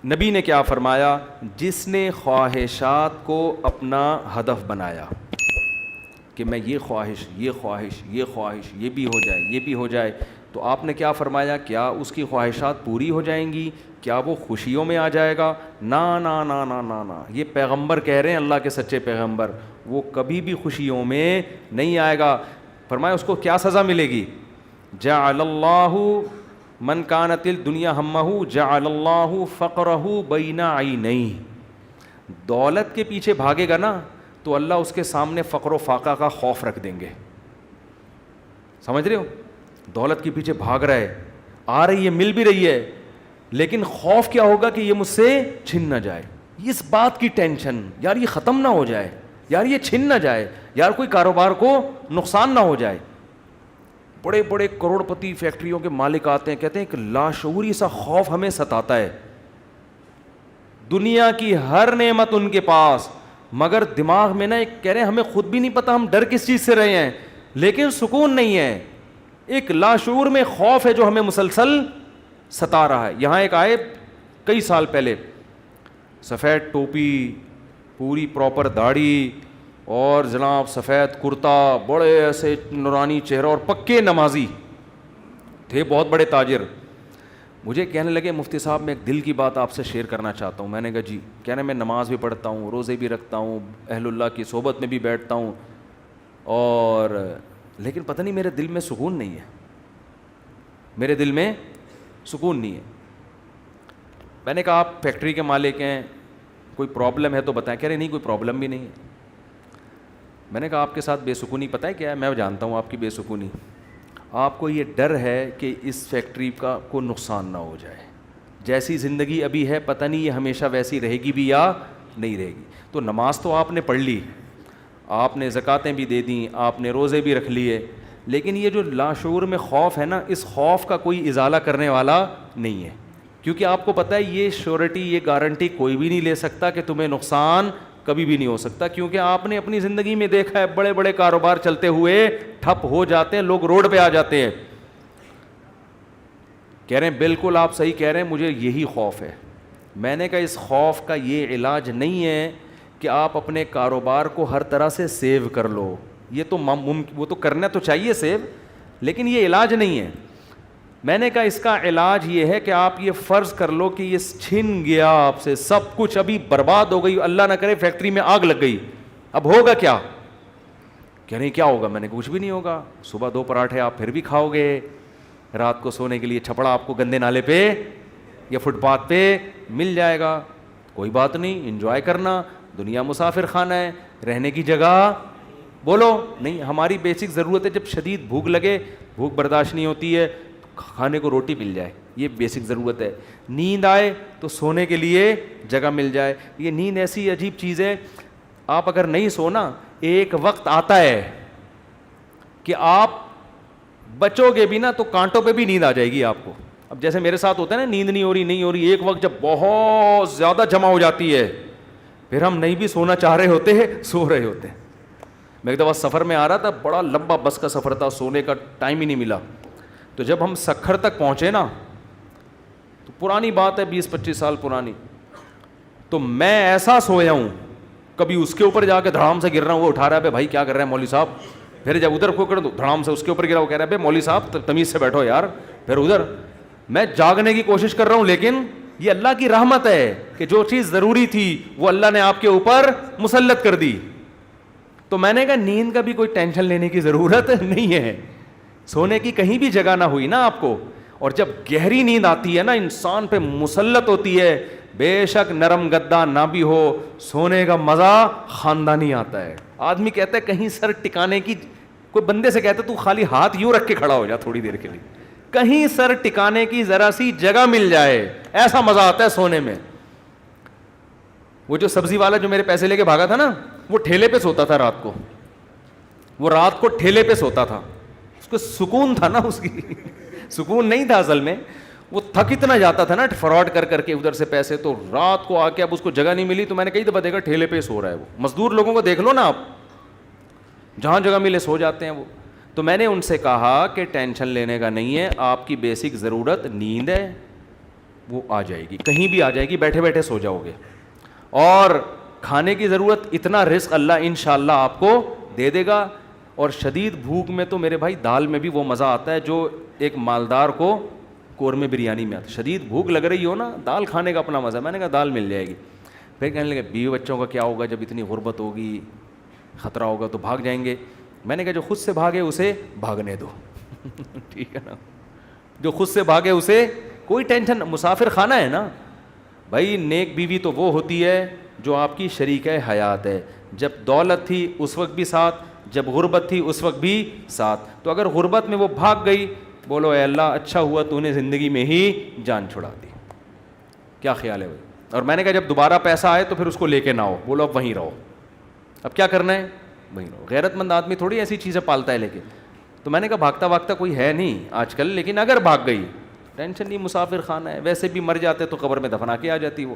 نبی نے کیا فرمایا؟ جس نے خواہشات کو اپنا ہدف بنایا کہ میں یہ خواہش یہ بھی ہو جائے، یہ بھی ہو جائے، تو آپ نے کیا فرمایا؟ کیا اس کی خواہشات پوری ہو جائیں گی؟ کیا وہ خوشیوں میں آ جائے گا؟ نا نا نا نا نا نا، یہ پیغمبر کہہ رہے ہیں، اللہ کے سچے پیغمبر، وہ کبھی بھی خوشیوں میں نہیں آئے گا۔ فرمایا اس کو کیا سزا ملے گی؟ جعل اللہ من کانت الدنیا ہمہ جعل اللہ فقرہ بین عینیہ، دولت کے پیچھے بھاگے گا نا تو اللہ اس کے سامنے فقر و فاقہ کا خوف رکھ دیں گے۔ سمجھ رہے ہو؟ دولت کے پیچھے بھاگ رہا ہے، آ رہی ہے، مل بھی رہی ہے، لیکن خوف کیا ہوگا کہ یہ مجھ سے چھن نہ جائے، اس بات کی ٹینشن، یار یہ ختم نہ ہو جائے، یار یہ چھن نہ جائے، یار کوئی کاروبار کو نقصان نہ ہو جائے۔ بڑے بڑے کروڑ پتی فیکٹریوں کے مالک آتے ہیں، کہتے ہیں کہ لاشعوری سا خوف ہمیں ستاتا ہے، دنیا کی ہر نعمت ان کے پاس، مگر دماغ میں نا ایک کہہ رہے ہیں ہمیں خود بھی نہیں پتا ہم ڈر کس چیز سے رہے ہیں، لیکن سکون نہیں ہے، ایک لاشعور میں خوف ہے جو ہمیں مسلسل ستا رہا ہے۔ یہاں ایک آئے کئی سال پہلے، سفید ٹوپی، پوری پراپر داڑھی، اور جناب سفید کرتا، بڑے ایسے نورانی چہرہ، اور پکے نمازی تھے، بہت بڑے تاجر۔ مجھے کہنے لگے مفتی صاحب میں ایک دل کی بات آپ سے شیئر کرنا چاہتا ہوں۔ میں نے کہا جی۔ کہہ رہے میں نماز بھی پڑھتا ہوں، روزے بھی رکھتا ہوں، اہل اللہ کی صحبت میں بھی بیٹھتا ہوں، اور لیکن پتہ نہیں میرے دل میں سکون نہیں ہے، میرے دل میں سکون نہیں ہے۔ میں نے کہا آپ فیکٹری کے مالک ہیں، کوئی پرابلم ہے تو بتائیں۔ کہہ رہے نہیں کوئی پرابلم بھی نہیں ہے۔ میں نے کہا آپ کے ساتھ بے سکونی پتہ ہے کیا ہے؟ میں جانتا ہوں آپ کی بے سکونی، آپ کو یہ ڈر ہے کہ اس فیکٹری کا کوئی نقصان نہ ہو جائے، جیسی زندگی ابھی ہے پتہ نہیں یہ ہمیشہ ویسی رہے گی بھی یا نہیں رہے گی۔ تو نماز تو آپ نے پڑھ لی، آپ نے زکاتیں بھی دے دیں، آپ نے روزے بھی رکھ لیے، لیکن یہ جو لاشعور میں خوف ہے نا، اس خوف کا کوئی ازالہ کرنے والا نہیں ہے، کیونکہ آپ کو پتہ ہے یہ شیورٹی، یہ گارنٹی کوئی بھی نہیں لے سکتا کہ تمہیں نقصان کبھی بھی نہیں ہو سکتا، کیونکہ آپ نے اپنی زندگی میں دیکھا ہے بڑے بڑے کاروبار چلتے ہوئے ٹھپ ہو جاتے ہیں، لوگ روڈ پہ آ جاتے ہیں۔ کہہ رہے ہیں بالکل آپ صحیح کہہ رہے ہیں، مجھے یہی خوف ہے۔ میں نے کہا اس خوف کا یہ علاج نہیں ہے کہ آپ اپنے کاروبار کو ہر طرح سے سیو کر لو، یہ تو وہ تو کرنا تو چاہیے سیو، لیکن یہ علاج نہیں ہے۔ میں نے کہا اس کا علاج یہ ہے کہ آپ یہ فرض کر لو کہ یہ چھن گیا آپ سے سب کچھ، ابھی برباد ہو گئی، اللہ نہ کرے فیکٹری میں آگ لگ گئی، اب ہوگا کیا؟ کہہ رہے کیا ہوگا؟ میں نے کچھ بھی نہیں ہوگا، صبح 2 پراٹھے آپ پھر بھی کھاؤ گے، رات کو سونے کے لیے چھپڑا آپ کو گندے نالے پہ یا فٹ پاتھ پہ مل جائے گا، کوئی بات نہیں، انجوائے کرنا، دنیا مسافر خانہ ہے، رہنے کی جگہ بولو نہیں۔ ہماری بیسک ضرورت ہے، جب شدید بھوک لگے، بھوک برداشت نہیں ہوتی ہے، کھانے کو روٹی مل جائے، یہ بیسک ضرورت ہے۔ نیند آئے تو سونے کے لیے جگہ مل جائے۔ یہ نیند ایسی عجیب چیز ہے، آپ اگر نہیں سونا، ایک وقت آتا ہے کہ آپ بچو گے بھی نا تو کانٹوں پہ بھی نیند آ جائے گی آپ کو۔ اب جیسے میرے ساتھ ہوتا ہے نا، نیند نہیں ہو رہی، ایک وقت جب بہت زیادہ جمع ہو جاتی ہے، پھر ہم نہیں بھی سونا چاہ رہے ہوتے ہیں، سو رہے ہوتے ہیں۔ میں ایک دفعہ سفر میں آ رہا تھا، بڑا لمبا بس کا سفر تھا، سونے کا ٹائم ہی نہیں ملا، تو جب ہم سکھر تک پہنچے نا، تو پرانی بات ہے 20-25 سال پرانی، تو میں ایسا سویا ہوں، کبھی اس کے اوپر جا کے دھڑام سے گر رہا ہوں، وہ اٹھا رہا ہے بھائی کیا کر رہے ہیں مولوی صاحب، پھر جب ادھر کو کر دو دھڑام سے اس کے اوپر گرا، وہ کہہ رہا ہے بھائی مولوی صاحب تمیز سے بیٹھو یار، پھر ادھر میں جاگنے کی کوشش کر رہا ہوں، لیکن یہ اللہ کی رحمت ہے کہ جو چیز ضروری تھی وہ اللہ نے آپ کے اوپر مسلط کر دی۔ تو میں نے کہا نیند کا بھی کوئی ٹینشن لینے کی ضرورت نہیں ہے، سونے کی کہیں بھی جگہ نہ ہوئی نا آپ کو، اور جب گہری نیند آتی ہے نا، انسان پہ مسلط ہوتی ہے، بے شک نرم گدا نہ بھی ہو، سونے کا مزہ خاندانی آتا ہے۔ آدمی کہتا ہے کہیں سر ٹکانے کی، کوئی بندے سے کہتا ہے تو خالی ہاتھ یوں رکھ کے کھڑا ہو جا تھوڑی دیر کے لیے، کہیں سر ٹکانے کی ذرا سی جگہ مل جائے، ایسا مزہ آتا ہے سونے میں۔ وہ جو سبزی والا جو میرے پیسے لے کے بھاگا تھا نا، وہ ٹھیلے پہ سوتا تھا رات کو، وہ رات کو ٹھیلے پہ سوتا تھا، اس کو سکون تھا نا، اس کی سکون نہیں تھا اصل میں، وہ تھک اتنا جاتا تھا نا فراڈ کر کر کے ادھر سے پیسے، تو رات کو آ کے اب اس کو جگہ نہیں ملی، تو میں نے کئی دفعہ دیکھا ٹھیلے پہ سو رہا ہے وہ۔ مزدور لوگوں کو دیکھ لو نا آپ، جہاں جگہ ملے سو جاتے ہیں وہ۔ تو میں نے ان سے کہا کہ ٹینشن لینے کا نہیں ہے، آپ کی بیسک ضرورت نیند ہے، وہ آ جائے گی, کہیں بھی آ جائے گی, بیٹھے بیٹھے سو جاؤ گے. اور کھانے کی ضرورت, اتنا رزق اللہ انشاءاللہ آپ کو دے دے گا. اور شدید بھوک میں تو میرے بھائی دال میں بھی وہ مزہ آتا ہے جو ایک مالدار کو قورمے بریانی میں آتا ہے. شدید بھوک لگ رہی ہو نا, دال کھانے کا اپنا مزہ. میں نے کہا دال مل جائے گی. پھر کہنے لگے بیوی بچوں کا کیا ہوگا, جب اتنی غربت ہوگی, خطرہ ہوگا تو بھاگ جائیں گے. میں نے کہا جو خود سے بھاگے اسے بھاگنے دو. ٹھیک ہے نا, جو خود سے بھاگے اسے کوئی ٹینشن. مسافر خانہ ہے نا بھائی. نیک بیوی تو وہ ہوتی ہے جو آپ کی شریکہ حیات ہے. جب دولت تھی اس وقت بھی ساتھ, جب غربت تھی اس وقت بھی ساتھ. تو اگر غربت میں وہ بھاگ گئی, بولو اے اللہ اچھا ہوا تو نے زندگی میں ہی جان چھڑا دی. کیا خیال ہے بھائی؟ اور میں نے کہا جب دوبارہ پیسہ آئے تو پھر اس کو لے کے نہ ہو, بولو اب وہیں رہو. اب کیا کرنا ہے, وہیں رہو. غیرت مند آدمی تھوڑی ایسی چیزیں پالتا ہے لے کے. تو میں نے کہا بھاگتا بھاگتا کوئی ہے نہیں آج کل, لیکن اگر بھاگ گئی ٹینشن نہیں, مسافر خانہ ہے, ویسے بھی مر جاتے تو قبر میں دفنا کے آ جاتی وہ.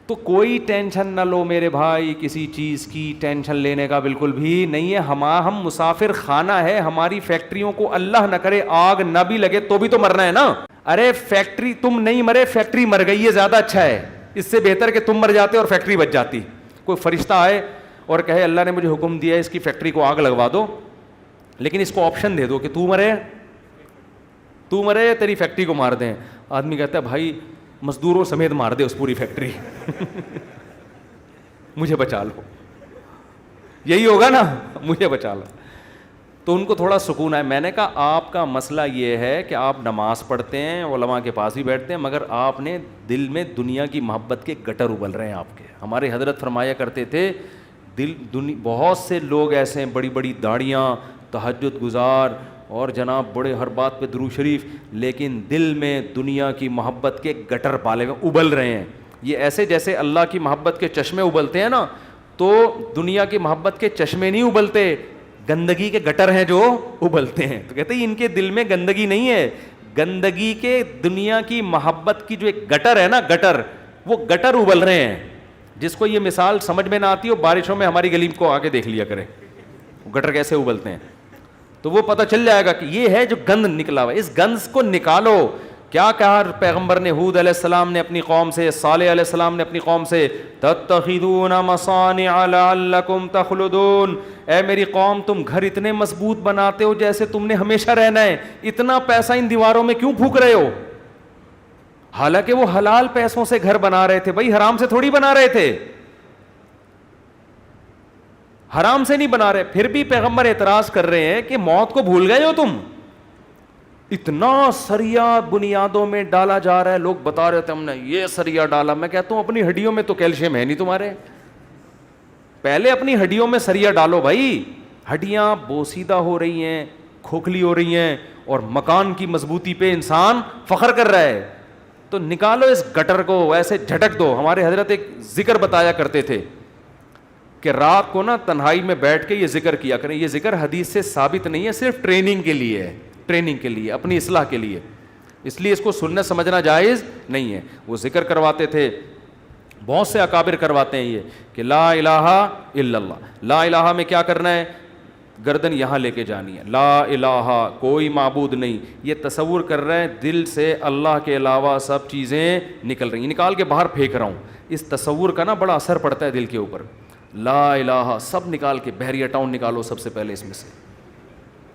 تو کوئی ٹینشن نہ لو میرے بھائی, کسی چیز کی ٹینشن لینے کا بالکل بھی نہیں ہے. ہم مسافر خانہ ہے. ہماری فیکٹریوں کو اللہ نہ کرے آگ نہ بھی لگے تو بھی تو مرنا ہے نا. ارے فیکٹری تم نہیں مرے, فیکٹری مر گئی, یہ زیادہ اچھا ہے. اس سے بہتر کہ تم مر جاتے اور فیکٹری بچ جاتی. کوئی فرشتہ آئے اور کہے اللہ نے مجھے حکم دیا ہے اس کی فیکٹری کو آگ لگوا دو, لیکن اس کو آپشن دے دو کہ تو مرے تیری فیکٹری کو مار دیں. آدمی کہتا ہے بھائی مزدوروں سمیت مار دے اس پوری فیکٹری, مجھے بچا لو. یہی ہوگا نا, مجھے بچا لو. تو ان کو تھوڑا سکون ہے. میں نے کہا آپ کا مسئلہ یہ ہے کہ آپ نماز پڑھتے ہیں, علماء کے پاس بھی بیٹھتے ہیں, مگر آپ نے دل میں دنیا کی محبت کے گٹر ابل رہے ہیں آپ کے. ہمارے حضرت فرمایا کرتے تھے بہت سے لوگ ایسے ہیں, بڑی بڑی داڑیاں, تہجد گزار اور جناب بڑے ہر بات پہ درود شریف, لیکن دل میں دنیا کی محبت کے گٹر پالے ہوئے ابل رہے ہیں. یہ ایسے جیسے اللہ کی محبت کے چشمے ابلتے ہیں نا, تو دنیا کی محبت کے چشمے نہیں ابلتے, گندگی کے گٹر ہیں جو ابلتے ہیں. تو کہتے ہیں ان کے دل میں گندگی نہیں ہے, گندگی کے دنیا کی محبت کی جو ایک گٹر ہے نا, گٹر, وہ گٹر ابل رہے ہیں. جس کو یہ مثال سمجھ میں نہ آتی ہو, بارشوں میں ہماری گلی کو آگے دیکھ لیا کرے گٹر کیسے ابلتے ہیں, تو وہ پتہ چل جائے گا کہ یہ ہے جو گند نکلا ہوا ہے. اس گند کو نکالو. کیا کہا پیغمبر نے, ہود علیہ السلام نے اپنی قوم سے, صالح علیہ السلام نے اپنی قوم سے, تتخذون مصانع لعلکم تخلدون, اے میری قوم تم گھر اتنے مضبوط بناتے ہو جیسے تم نے ہمیشہ رہنا ہے. اتنا پیسہ ان دیواروں میں کیوں پھونک رہے ہو؟ حالانکہ وہ حلال پیسوں سے گھر بنا رہے تھے بھائی, حرام سے تھوڑی بنا رہے تھے, حرام سے نہیں بنا رہے. پھر بھی پیغمبر اعتراض کر رہے ہیں کہ موت کو بھول گئے ہو تم, اتنا سریا بنیادوں میں ڈالا جا رہا ہے. لوگ بتا رہے تھے ہم نے یہ سریا ڈالا. میں کہتا ہوں اپنی ہڈیوں میں تو کیلشیم ہے نہیں تمہارے, پہلے اپنی ہڈیوں میں سریا ڈالو بھائی. ہڈیاں بوسیدہ ہو رہی ہیں, کھوکھلی ہو رہی ہیں, اور مکان کی مضبوطی پہ انسان فخر کر رہا ہے. تو نکالو اس گٹر کو, ایسے جھٹک دو. ہمارے حضرت ایک ذکر بتایا کرتے تھے کہ رات کو نا تنہائی میں بیٹھ کے یہ ذکر کیا کریں. یہ ذکر حدیث سے ثابت نہیں ہے, صرف ٹریننگ کے لیے ہے, ٹریننگ کے لیے, اپنی اصلاح کے لیے, اس لیے اس کو سنت سمجھنا جائز نہیں ہے. وہ ذکر کرواتے تھے, بہت سے اکابر کرواتے ہیں یہ کہ لا الہ الا اللہ. لا الہ میں کیا کرنا ہے, گردن یہاں لے کے جانی ہے. لا الہ کوئی معبود نہیں, یہ تصور کر رہے ہیں دل سے اللہ کے علاوہ سب چیزیں نکل رہی ہیں, نکال کے باہر پھینک رہا ہوں. اس تصور کا نا بڑا اثر پڑتا ہے دل کے اوپر. لا الہ سب نکال کے, بحریہ ٹاؤن نکالو سب سے پہلے اس میں سے.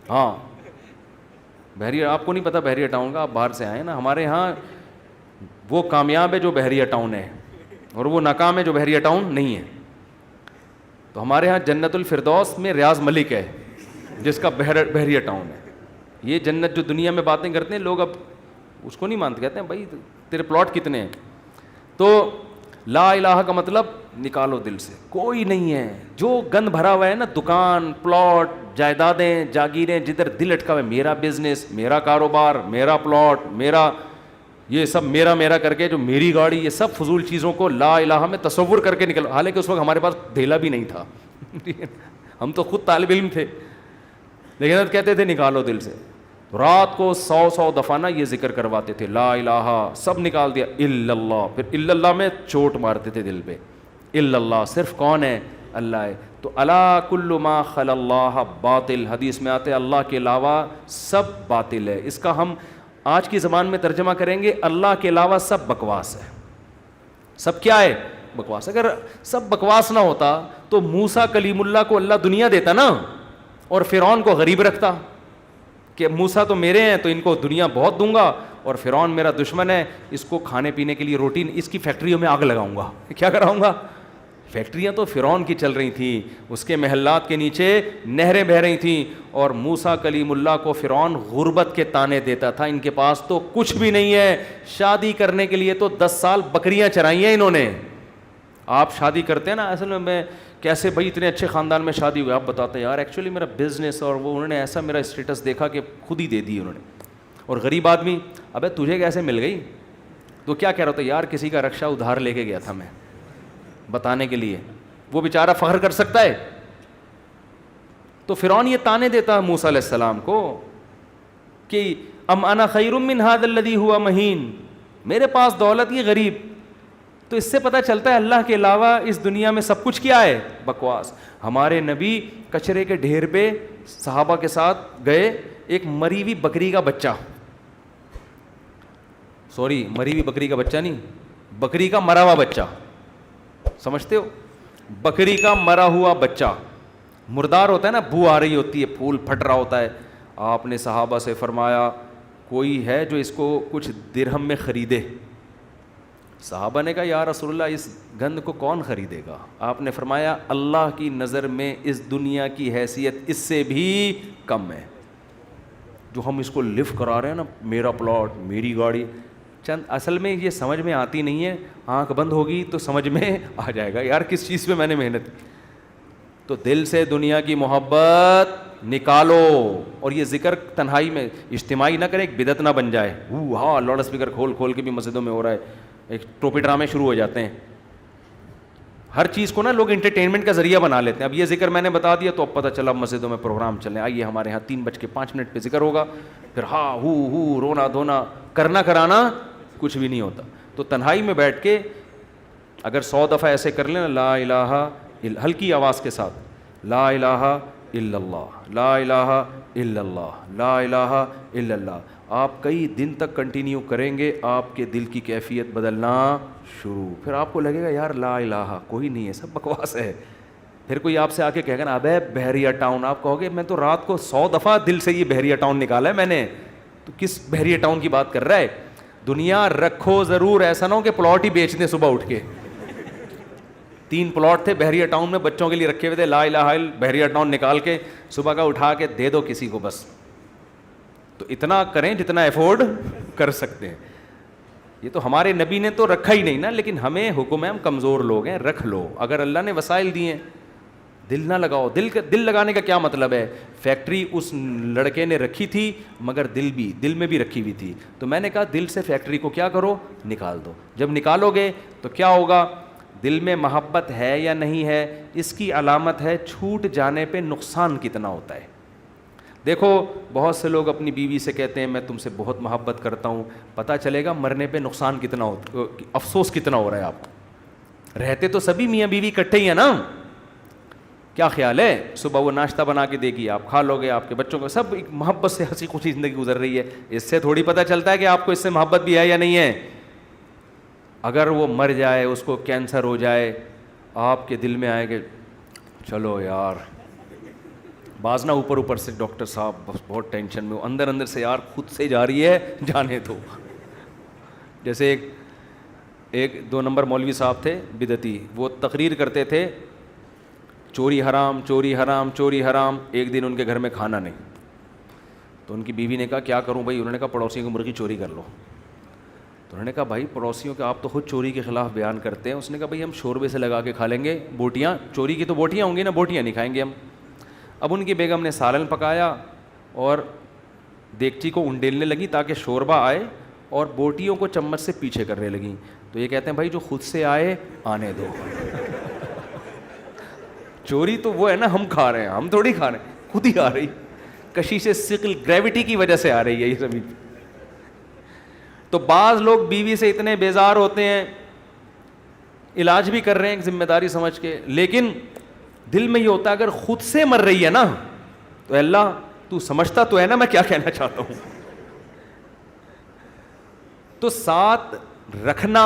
ہاں بحریہ, آپ کو نہیں پتا بحریہ ٹاؤن کا, آپ باہر سے آئے نا. ہمارے ہاں وہ کامیاب ہے جو بحریہ ٹاؤن ہے, اور وہ ناکام ہے جو بحریہ ٹاؤن نہیں ہے. تو ہمارے ہاں جنت الفردوس میں ریاض ملک ہے جس کا بحریہ ٹاؤن ہے. یہ جنت جو دنیا میں باتیں کرتے ہیں لوگ, اب اس کو نہیں مانتے, کہتے ہیں بھائی تیرے پلاٹ کتنے ہیں. تو لا الہ کا مطلب نکالو دل سے, کوئی نہیں ہے. جو گند بھرا ہوا ہے نا, دکان, پلاٹ, جائیدادیں, جاگیریں, جدھر دل اٹکا ہوا ہے, میرا بزنس, میرا کاروبار, میرا پلاٹ, میرا یہ سب میرا کر کے, جو میری گاڑی, یہ سب فضول چیزوں کو لا الہ میں تصور کر کے نکلو. حالانکہ اس وقت ہمارے پاس دھیلا بھی نہیں تھا, ہم تو خود طالب علم تھے, لیکن کہتے تھے نکالو دل سے. رات کو 100 دفعہ نا یہ ذکر کرواتے تھے, لا الہ سب نکال دیا, الا اللہ. پھر الا اللہ میں چوٹ مارتے تھے دل پہ. الا اللہ صرف کون ہے, اللہ ہے. تو الا کل ما خلا اللہ باطل, حدیث میں آتے اللہ کے علاوہ سب باطل ہے. اس کا ہم آج کی زبان میں ترجمہ کریں گے اللہ کے علاوہ سب بکواس ہے. سب کیا ہے؟ بکواس. اگر سب بکواس نہ ہوتا تو موسیٰ کلیم اللہ کو اللہ دنیا دیتا نا, اور فرعون کو غریب رکھتا کہ موسیٰ تو میرے ہیں تو ان کو دنیا بہت دوں گا, اور فرعون میرا دشمن ہے, اس کو کھانے پینے کے لیے روٹی, اس کی فیکٹریوں میں آگ لگاؤں گا. کیا کراؤں گا؟ فیکٹریاں تو فرعون کی چل رہی تھیں, اس کے محلات کے نیچے نہریں بہہ رہی تھیں, اور موسیٰ کلیم اللہ کو فرعون غربت کے طعنے دیتا تھا. ان کے پاس تو کچھ بھی نہیں ہے, شادی کرنے کے لیے تو 10 سال بکریاں چرائی ہیں انہوں نے. آپ شادی کرتے ہیں نا, اصل میں کیسے بھائی اتنے اچھے خاندان میں شادی ہوئی, آپ بتاتے ہیں یار ایکچولی میرا بزنس, اور وہ انہوں نے ایسا میرا اسٹیٹس دیکھا کہ خود ہی دے دی انہوں نے. اور غریب آدمی, ابے تجھے کیسے مل گئی؟ تو کیا کہہ رہا تھا یار کسی کا رکشہ ادھار لے کے گیا تھا میں بتانے کے لیے, وہ بیچارہ فخر کر سکتا ہے؟ تو فرعون یہ طعنے دیتا ہے موسیٰ علیہ السلام کو کہ ام انا خیر من ھذا الذی ھوا مہین, میرے پاس دولت یہ غریب. تو اس سے پتہ چلتا ہے اللہ کے علاوہ اس دنیا میں سب کچھ کیا ہے؟ بکواس. ہمارے نبی کچرے کے ڈھیر پہ صحابہ کے ساتھ گئے, ایک مری ہوئی بکری کا بچہ, مری ہوئی بکری کا بچہ نہیں, بکری کا مرا ہوا بچہ, سمجھتے ہو؟ بکری کا مرا ہوا بچہ, مردار ہوتا ہے نا, بو آ رہی ہوتی ہے, پھول پھٹ رہا ہوتا ہے. آپ نے صحابہ سے فرمایا کوئی ہے جو اس کو کچھ درہم میں خریدے؟ صحابہ نے کہا یا رسول اللہ اس گند کو کون خریدے گا؟ آپ نے فرمایا اللہ کی نظر میں اس دنیا کی حیثیت اس سے بھی کم ہے. جو ہم اس کو لفٹ کرا رہے ہیں نا, میرا پلاٹ, میری گاڑی, چند اصل میں یہ سمجھ میں آتی نہیں ہے. آنکھ بند ہوگی تو سمجھ میں آ جائے گا یار کس چیز پہ میں نے محنت کی. تو دل سے دنیا کی محبت نکالو, اور یہ ذکر تنہائی میں اجتماعی نہ کرے, ایک بدعت نہ بن جائے. ہاں لاؤڈ اسپیکر کھول کے بھی مسجدوں میں ہو رہا ہے, ایک ٹوپی ڈرامے شروع ہو جاتے ہیں. ہر چیز کو نا لوگ انٹرٹینمنٹ کا ذریعہ بنا لیتے ہیں. اب یہ ذکر میں نے بتا دیا تو اب پتہ چلا مسجدوں میں پروگرام چلیں, آئیے ہمارے یہاں 3:05 پہ ذکر ہوگا, پھر ہاں ہو رونا دھونا کرنا کرانا کچھ بھی نہیں ہوتا. تو تنہائی میں بیٹھ کے اگر 100 دفعہ ایسے کر لیں, لا الہ ہلکی آواز کے ساتھ, لا الہ الا اللہ, لا الہ الا اللہ, لا الہ الا اللہ, آپ کئی دن تک کنٹینیو کریں گے, آپ کے دل کی کیفیت بدلنا شروع. پھر آپ کو لگے گا یار لا الہ کوئی نہیں ہے, سب بکواس ہے. پھر کوئی آپ سے آ کے کہے گا نا ابے بحریہ ٹاؤن, آپ کہو گے میں تو رات کو 100 دفعہ دل سے یہ بحریہ ٹاؤن نکالا ہے میں نے, تو کس بحریہ ٹاؤن کی بات کر رہا ہے؟ دنیا رکھو ضرور, ایسا نہ ہو کہ پلاٹ ہی بیچ دیں صبح اٹھ کے. 3 پلاٹ تھے بحریہ ٹاؤن میں بچوں کے لیے رکھے ہوئے تھے, لا الہ الا بحریہ ٹاؤن نکال کے صبح کا اٹھا کے دے دو کسی کو بس. تو اتنا کریں جتنا افورڈ کر سکتے ہیں. یہ تو ہمارے نبی نے تو رکھا ہی نہیں نا, لیکن ہمیں حکم ہے, ہم کمزور لوگ ہیں, رکھ لو. اگر اللہ نے وسائل دیے ہیں, دل نہ لگاؤ. دل لگانے کا کیا مطلب ہے؟ فیکٹری اس لڑکے نے رکھی تھی مگر دل میں بھی رکھی ہوئی تھی, تو میں نے کہا دل سے فیکٹری کو کیا کرو, نکال دو. جب نکالو گے تو کیا ہوگا؟ دل میں محبت ہے یا نہیں ہے, اس کی علامت ہے چھوٹ جانے پہ نقصان کتنا ہوتا ہے. دیکھو بہت سے لوگ اپنی بیوی سے کہتے ہیں میں تم سے بہت محبت کرتا ہوں, پتہ چلے گا مرنے پہ نقصان کتنا ہوتا, افسوس کتنا ہو رہا ہے آپ کو. رہتے تو سبھی میاں بیوی اکٹھے ہی ہیں نا, کیا خیال ہے؟ صبح وہ ناشتہ بنا کے دے گی, آپ کھا لو گے, آپ کے بچوں کو, سب ایک محبت سے ہنسی خوشی زندگی گزر رہی ہے. اس سے تھوڑی پتہ چلتا ہے کہ آپ کو اس سے محبت بھی ہے یا نہیں ہے. اگر وہ مر جائے, اس کو کینسر ہو جائے, آپ کے دل میں آئے کہ چلو یار, بعض نہ اوپر سے ڈاکٹر صاحب بس بہت ٹینشن میں ہو, اندر سے یار خود سے جا رہی ہے, جانے دو. جیسے ایک 2 نمبر مولوی صاحب تھے بدعتی, وہ تقریر کرتے تھے چوری حرام چوری حرام چوری حرام. ایک دن ان کے گھر میں کھانا نہیں, تو ان کی بیوی نے کہا کیا کروں بھائی؟ انہوں نے کہا پڑوسیوں کی مرغی چوری کر لو. تو انہوں نے کہا بھائی پڑوسیوں کے آپ تو خود چوری کے خلاف بیان کرتے ہیں. اس نے کہا بھائی ہم شوربے سے لگا کے کھا لیں گے, بوٹیاں چوری کی تو بوٹیاں ہوں گی نا, بوٹیاں نہیں کھائیں گے ہم. اب ان کی بیگم نے سالن پکایا اور دیگچی کو انڈیلنے لگی تاکہ شوربہ آئے, اور بوٹیوں کو چمچ سے پیچھے کرنے لگیں. تو یہ کہتے ہیں بھائی جو خود سے آئے آنے دو. چوری تو وہ ہے نا ہم کھا رہے ہیں, ہم تھوڑی کھا رہے ہیں, خود ہی آ رہی, کشش ثقل گریوٹی کی وجہ سے آ رہی ہے یہ زمین. تو بعض لوگ بیوی سے اتنے بیزار ہوتے ہیں, علاج بھی کر رہے ہیں ایک ذمہ داری سمجھ کے, لیکن دل میں یہ ہوتا ہے اگر خود سے مر رہی ہے نا تو اللہ تو سمجھتا تو ہے نا میں کیا کہنا چاہتا ہوں. تو ساتھ رکھنا،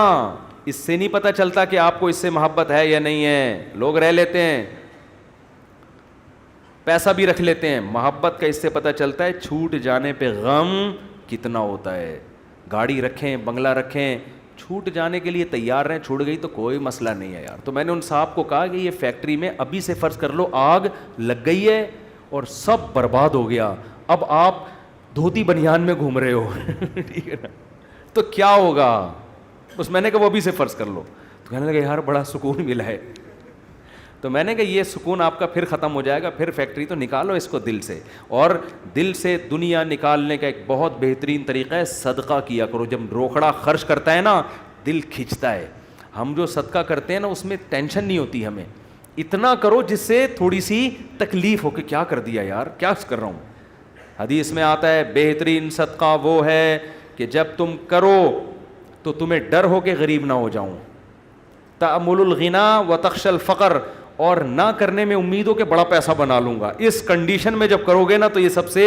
اس سے نہیں پتہ چلتا کہ آپ کو اس سے محبت ہے یا نہیں ہے. لوگ رہ لیتے ہیں، پیسہ بھی رکھ لیتے ہیں، محبت کا اس سے پتہ چلتا ہے چھوٹ جانے پہ غم کتنا ہوتا ہے. گاڑی رکھیں، بنگلہ رکھیں، چھوٹ جانے کے لیے تیار رہیں، چھوٹ گئی تو کوئی مسئلہ نہیں ہے یار. تو میں نے ان صاحب کو کہا کہ یہ فیکٹری میں ابھی سے فرض کر لو آگ لگ گئی ہے اور سب برباد ہو گیا، اب آپ دھوتی بنیان میں گھوم رہے ہو ٹھیک ہے نا، تو کیا ہوگا؟ اس میں نے کہا وہ ابھی سے فرض کر لو. تو کہنے لگا یار بڑا سکون ملا ہے. تو میں نے کہا یہ سکون آپ کا پھر ختم ہو جائے گا، پھر فیکٹری تو نکالو اس کو دل سے. اور دل سے دنیا نکالنے کا ایک بہت بہترین طریقہ ہے صدقہ کیا کرو. جب روکھڑا خرچ کرتا ہے نا دل کھنچتا ہے. ہم جو صدقہ کرتے ہیں نا اس میں ٹینشن نہیں ہوتی ہمیں، اتنا کرو جس سے تھوڑی سی تکلیف ہو کہ کیا کر دیا یار، کیا کر رہا ہوں. حدیث میں آتا ہے بہترین صدقہ وہ ہے کہ جب تم کرو تو تمہیں ڈر ہو کہ غریب نہ ہو جاؤں. تأمل الغنا و تخشى الفقر، اور نہ کرنے میں امید ہو کہ بڑا پیسہ بنا لوں گا. اس کنڈیشن میں جب کرو گے نا تو یہ سب سے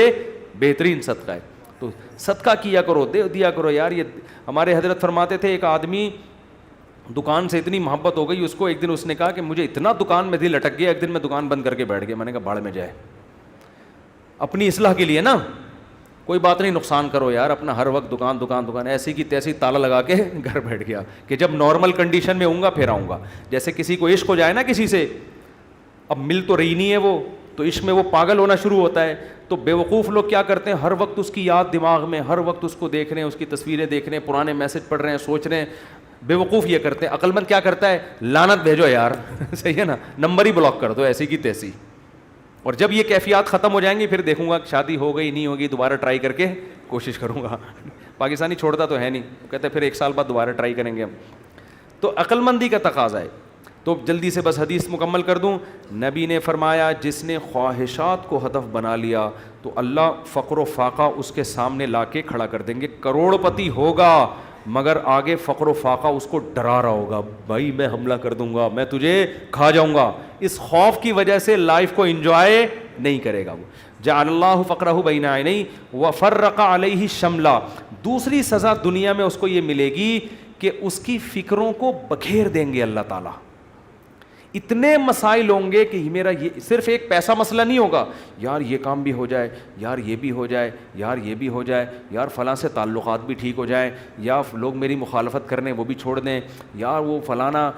بہترین صدقہ ہے. تو صدقہ کیا کرو، دے دیا کرو یار. یہ ہمارے حضرت فرماتے تھے ایک آدمی دکان سے اتنی محبت ہو گئی اس کو، ایک دن اس نے کہا کہ مجھے اتنا دکان میں دل اٹک گیا، ایک دن میں دکان بند کر کے بیٹھ گیا. میں نے کہا بھاڑ میں جائے، اپنی اصلاح کے لیے نا، کوئی بات نہیں نقصان کرو یار اپنا، ہر وقت دکان دکان دکان، ایسی کی تیسی تالا لگا کے گھر بیٹھ گیا کہ جب نارمل کنڈیشن میں ہوں گا پھر آؤں گا. جیسے کسی کو عشق ہو جائے نا کسی سے، اب مل تو رہی نہیں ہے وہ، تو عشق میں وہ پاگل ہونا شروع ہوتا ہے. تو بیوقوف لوگ کیا کرتے ہیں، ہر وقت اس کی یاد دماغ میں، ہر وقت اس کو دیکھ رہے ہیں، اس کی تصویریں دیکھ رہے ہیں، پرانے میسج پڑھ رہے ہیں، سوچ رہے ہیں. بیوقوف یہ کرتے ہیں. عقل مند کیا کرتا ہے، لعنت بھیجو یار صحیح ہے نا، نمبر ہی بلاک کر دو ایسی کی تیسی. اور جب یہ کیفیات ختم ہو جائیں گی پھر دیکھوں گا شادی ہو گئی نہیں ہوگی، دوبارہ ٹرائی کر کے کوشش کروں گا. پاکستانی چھوڑتا تو ہے نہیں، کہتے پھر 1 سال بعد دوبارہ ٹرائی کریں گے ہم. تو عقل مندی کا تقاضا ہے. تو جلدی سے بس حدیث مکمل کر دوں. نبی نے فرمایا جس نے خواہشات کو ہدف بنا لیا تو اللہ فقر و فاقہ اس کے سامنے لا کے کھڑا کر دیں گے. کروڑ پتی ہوگا مگر آگے فقر و فاقہ اس کو ڈرا رہا ہوگا، بھائی میں حملہ کر دوں گا، میں تجھے کھا جاؤں گا. اس خوف کی وجہ سے لائف کو انجوائے نہیں کرے گا. وہ جعل اللہ فقرہ بین عینیہ وفرق علیہ شملہ. دوسری سزا دنیا میں اس کو یہ ملے گی کہ اس کی فکروں کو بکھیر دیں گے اللہ تعالیٰ. اتنے مسائل ہوں گے کہ میرا یہ صرف ایک پیسہ مسئلہ نہیں ہوگا، یار یہ کام بھی ہو جائے، یار یہ بھی ہو جائے، یار یہ بھی ہو جائے، یار فلاں سے تعلقات بھی ٹھیک ہو جائیں، یا لوگ میری مخالفت کرنے وہ بھی چھوڑ دیں، یار وہ فلانا.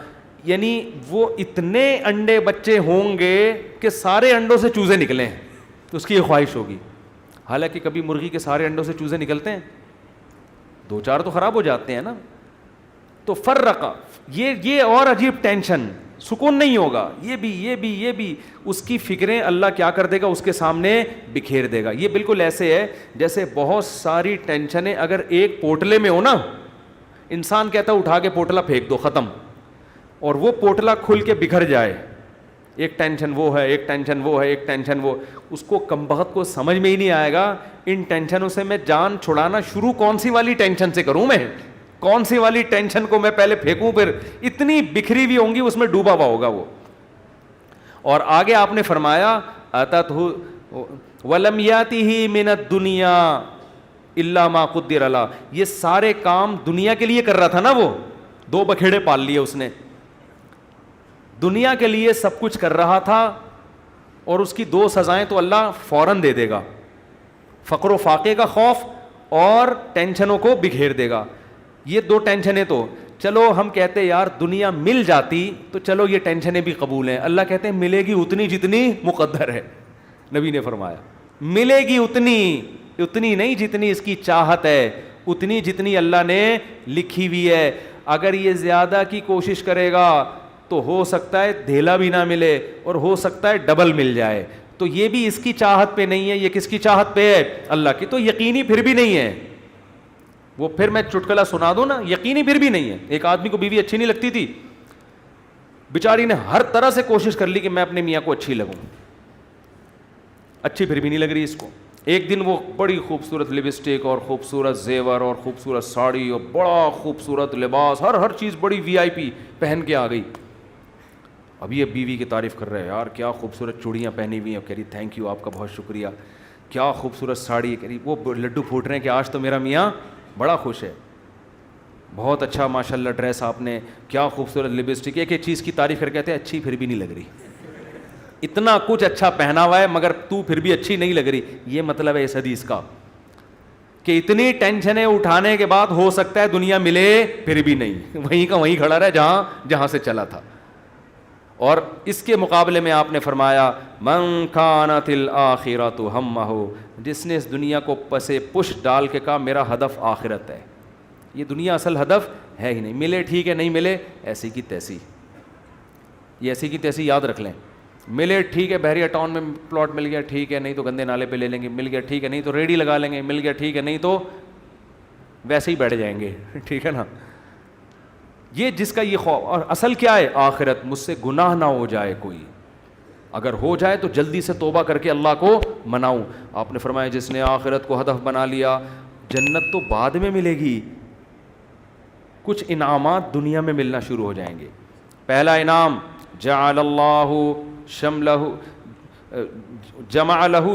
یعنی وہ اتنے انڈے بچے ہوں گے کہ سارے انڈوں سے چوزے نکلیں، تو اس کی یہ خواہش ہوگی. حالانکہ کبھی مرغی کے سارے انڈوں سے چوزے نکلتے ہیں؟ 2-4 تو خراب ہو جاتے ہیں نا. تو فرقہ یہ اور عجیب ٹینشن، سکون نہیں ہوگا. یہ بھی اس کی فکریں اللہ کیا کر دے گا، اس کے سامنے بکھیر دے گا. یہ بالکل ایسے ہے جیسے بہت ساری ٹینشنیں اگر ایک پوٹلے میں ہو نا، انسان کہتا ہے اٹھا کے پوٹلا پھینک دو ختم، اور وہ پوٹلا کھل کے بکھر جائے. ایک ٹینشن وہ ہے، ایک ٹینشن وہ ہے، ایک ٹینشن وہ، اس کو کمبخت کو سمجھ میں ہی نہیں آئے گا ان ٹینشنوں سے میں جان چھڑانا شروع کون سی والی ٹینشن سے کروں، میں کون سی والی ٹینشن کو میں پہلے پھینکوں. پھر اتنی بکھری ہوئی ہوں گی اس میں ڈوبا ہوا ہوگا وہ. اور آگے آپ نے فرمایا اتتہ ولم یاتہ من الدنیا الا ما قدر له. یہ سارے کام دنیا کے لیے کر رہا تھا نا، وہ 2 بکھیڑے پال لیے اس نے، دنیا کے لیے سب کچھ کر رہا تھا، اور اس کی 2 سزائیں تو اللہ فوراً دے دے گا، فقر و فاقے کا خوف اور ٹینشنوں کو بکھیر دے گا. یہ 2 ٹینشنیں تو چلو ہم کہتے یار دنیا مل جاتی تو چلو یہ ٹینشنیں بھی قبول ہیں. اللہ کہتے ہیں ملے گی اتنی جتنی مقدر ہے. نبی نے فرمایا ملے گی اتنی نہیں جتنی اس کی چاہت ہے، اتنی جتنی اللہ نے لکھی ہوئی ہے. اگر یہ زیادہ کی کوشش کرے گا تو ہو سکتا ہے دھیلا بھی نہ ملے، اور ہو سکتا ہے ڈبل مل جائے. تو یہ بھی اس کی چاہت پہ نہیں ہے، یہ کس کی چاہت پہ ہے؟ اللہ کی. تو یقینی پھر بھی نہیں ہے وہ. پھر میں چٹکلا سنا دوں نا، یقینی پھر بھی نہیں ہے. ایک آدمی کو بیوی اچھی نہیں لگتی تھی، بیچاری نے ہر طرح سے کوشش کر لی کہ میں اپنے میاں کو اچھی لگوں، اچھی پھر بھی نہیں لگ رہی اس کو. ایک دن وہ بڑی خوبصورت لپسٹک اور خوبصورت زیور اور خوبصورت ساڑی اور بڑا خوبصورت لباس، ہر چیز بڑی VIP پہن کے آ گئی. اب یہ بیوی کی تعریف کر رہے ہیں، یار کیا خوبصورت چوڑیاں پہنی ہوئی ہیں. کہہ رہی تھینک یو، آپ کا بہت شکریہ. کیا خوبصورت ساڑی. کہہ رہی وہ لڈو پھوٹ رہے ہیں کہ آج تو میرا میاں بڑا خوش ہے. بہت اچھا ماشاءاللہ ڈریس آپ نے, کیا خوبصورت لپسٹک, ایک ایک چیز کی تعریف کر کہتے ہیں اچھی پھر بھی نہیں لگ رہی, اتنا کچھ اچھا پہنا ہوا ہے مگر تو پھر بھی اچھی نہیں لگ رہی. یہ مطلب ہے اس حدیث کا کہ اتنی ٹینشنیں اٹھانے کے بعد ہو سکتا ہے دنیا ملے پھر بھی نہیں, وہیں کا وہیں کھڑا رہے جہاں سے چلا تھا. اور اس کے مقابلے میں آپ نے فرمایا من کانت الآخرۃ ہمہ, جس نے اس دنیا کو پسے پش ڈال کے کہا میرا ہدف آخرت ہے, یہ دنیا اصل ہدف ہے ہی نہیں, ملے ٹھیک ہے نہیں ملے ایسی کی تیسی, یہ ایسی کی تیسی یاد رکھ لیں. ملے ٹھیک ہے بحریہ ٹاؤن میں پلاٹ مل گیا ٹھیک ہے, نہیں تو گندے نالے پہ لے لیں گے, مل گیا ٹھیک ہے نہیں تو ریڈی لگا لیں گے, مل گیا ٹھیک ہے نہیں تو ویسے ہی بیٹھ جائیں گے, ٹھیک ہے نا. یہ جس کا یہ خوف, اور اصل کیا ہے آخرت, مجھ سے گناہ نہ ہو جائے کوئی, اگر ہو جائے تو جلدی سے توبہ کر کے اللہ کو مناؤں. آپ نے فرمایا جس نے آخرت کو ہدف بنا لیا, جنت تو بعد میں ملے گی, کچھ انعامات دنیا میں ملنا شروع ہو جائیں گے. پہلا انعام جعل اللہ شملہ جمع لہ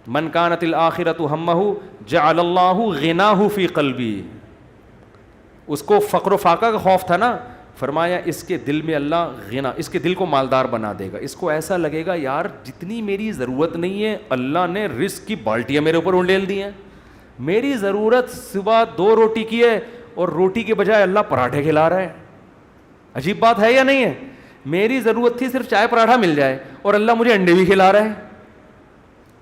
من کانت الآخرۃ ہمہ جعل اللہ غناہ فی قلبی. اس کو فقر و فاقہ کا خوف تھا نا, فرمایا اس کے دل میں اللہ غنا, اس کے دل کو مالدار بنا دے گا. اس کو ایسا لگے گا یار جتنی میری ضرورت نہیں ہے اللہ نے رزق کی بالٹیاں میرے اوپر انڈیل دی ہیں, میری ضرورت صبح 2 روٹی کی ہے اور روٹی کے بجائے اللہ پراٹھے کھلا رہا ہے. عجیب بات ہے یا نہیں ہے, میری ضرورت تھی صرف چائے پراٹھا مل جائے اور اللہ مجھے انڈے بھی کھلا رہا ہے.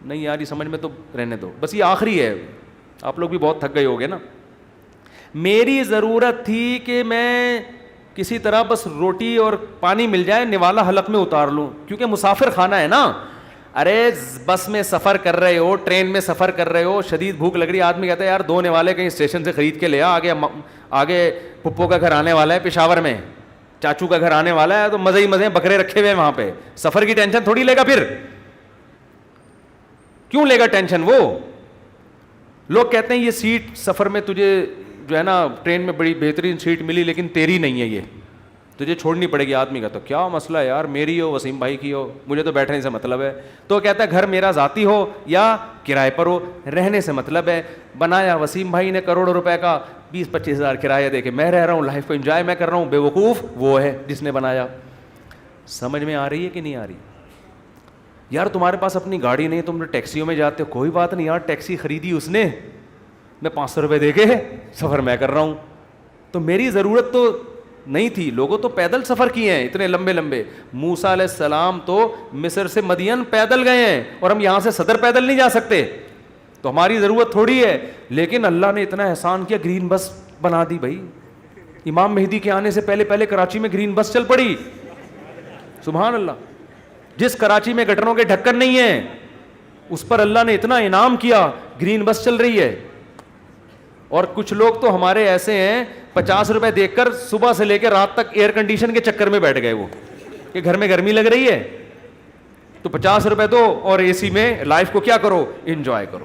نہیں یار یہ سمجھ میں تو رہنے دو, بس یہ آخری ہے, آپ لوگ بھی بہت تھک گئے ہوگے نا. میری ضرورت تھی کہ میں کسی طرح بس روٹی اور پانی مل جائے نوالا حلق میں اتار لوں, کیونکہ مسافر خانہ ہے نا. ارے بس میں سفر کر رہے ہو, ٹرین میں سفر کر رہے ہو, شدید بھوک لگ رہی, آدمی کہتا ہے یار 2 نوالے کہیں اسٹیشن سے خرید کے لے آ, آگے پپو کا گھر آنے والا ہے پشاور میں, چاچو کا گھر آنے والا ہے, تو مزے ہی مزے بکرے رکھے ہوئے ہیں وہاں پہ, سفر کی ٹینشن تھوڑی لے گا, پھر کیوں لے گا ٹینشن وہ. لوگ کہتے ہیں یہ سیٹ سفر میں تجھے جو ہے نا ٹرین میں بڑی بہترین سیٹ ملی لیکن تیری نہیں ہے, یہ تجھے چھوڑنی پڑے گی. آدمی کا تو کیا مسئلہ ہے یار, میری ہو وسیم بھائی کی ہو, مجھے تو بیٹھنے سے مطلب ہے. تو کہتا ہے گھر میرا ذاتی ہو یا کرائے پر ہو, رہنے سے مطلب ہے. بنایا وسیم بھائی نے کروڑوں روپے کا, 20-25 ہزار کرایہ دے کے میں رہ رہا ہوں, لائف کو انجوائے میں کر رہا ہوں. بیوقوف وہ ہے جس نے بنایا. سمجھ میں آ رہی ہے کہ نہیں آ رہی؟ یار تمہارے پاس اپنی گاڑی نہیں, تم ٹیکسیوں میں جاتے ہو, کوئی بات نہیں یار, ٹیکسی خریدی اس نے, میں 500 روپے دے کے سفر میں کر رہا ہوں. تو میری ضرورت تو نہیں تھی, لوگوں تو پیدل سفر کیے ہیں اتنے لمبے لمبے. موسیٰ علیہ السلام تو مصر سے مدین پیدل گئے ہیں, اور ہم یہاں سے صدر پیدل نہیں جا سکتے, تو ہماری ضرورت تھوڑی ہے. لیکن اللہ نے اتنا احسان کیا, گرین بس بنا دی بھائی. امام مہدی کے آنے سے پہلے کراچی میں گرین بس چل پڑی, سبحان اللہ. جس کراچی میں گٹروں کے ڈھکن نہیں ہیں اس پر اللہ نے اتنا انعام کیا, گرین بس چل رہی ہے. اور کچھ لوگ تو ہمارے ایسے ہیں 50 روپے دیکھ کر صبح سے لے کے رات تک ایئر کنڈیشن کے چکر میں بیٹھ گئے, وہ کہ گھر میں گرمی لگ رہی ہے تو 50 روپے دو اور اے سی میں لائف کو کیا کرو, انجوائے کرو.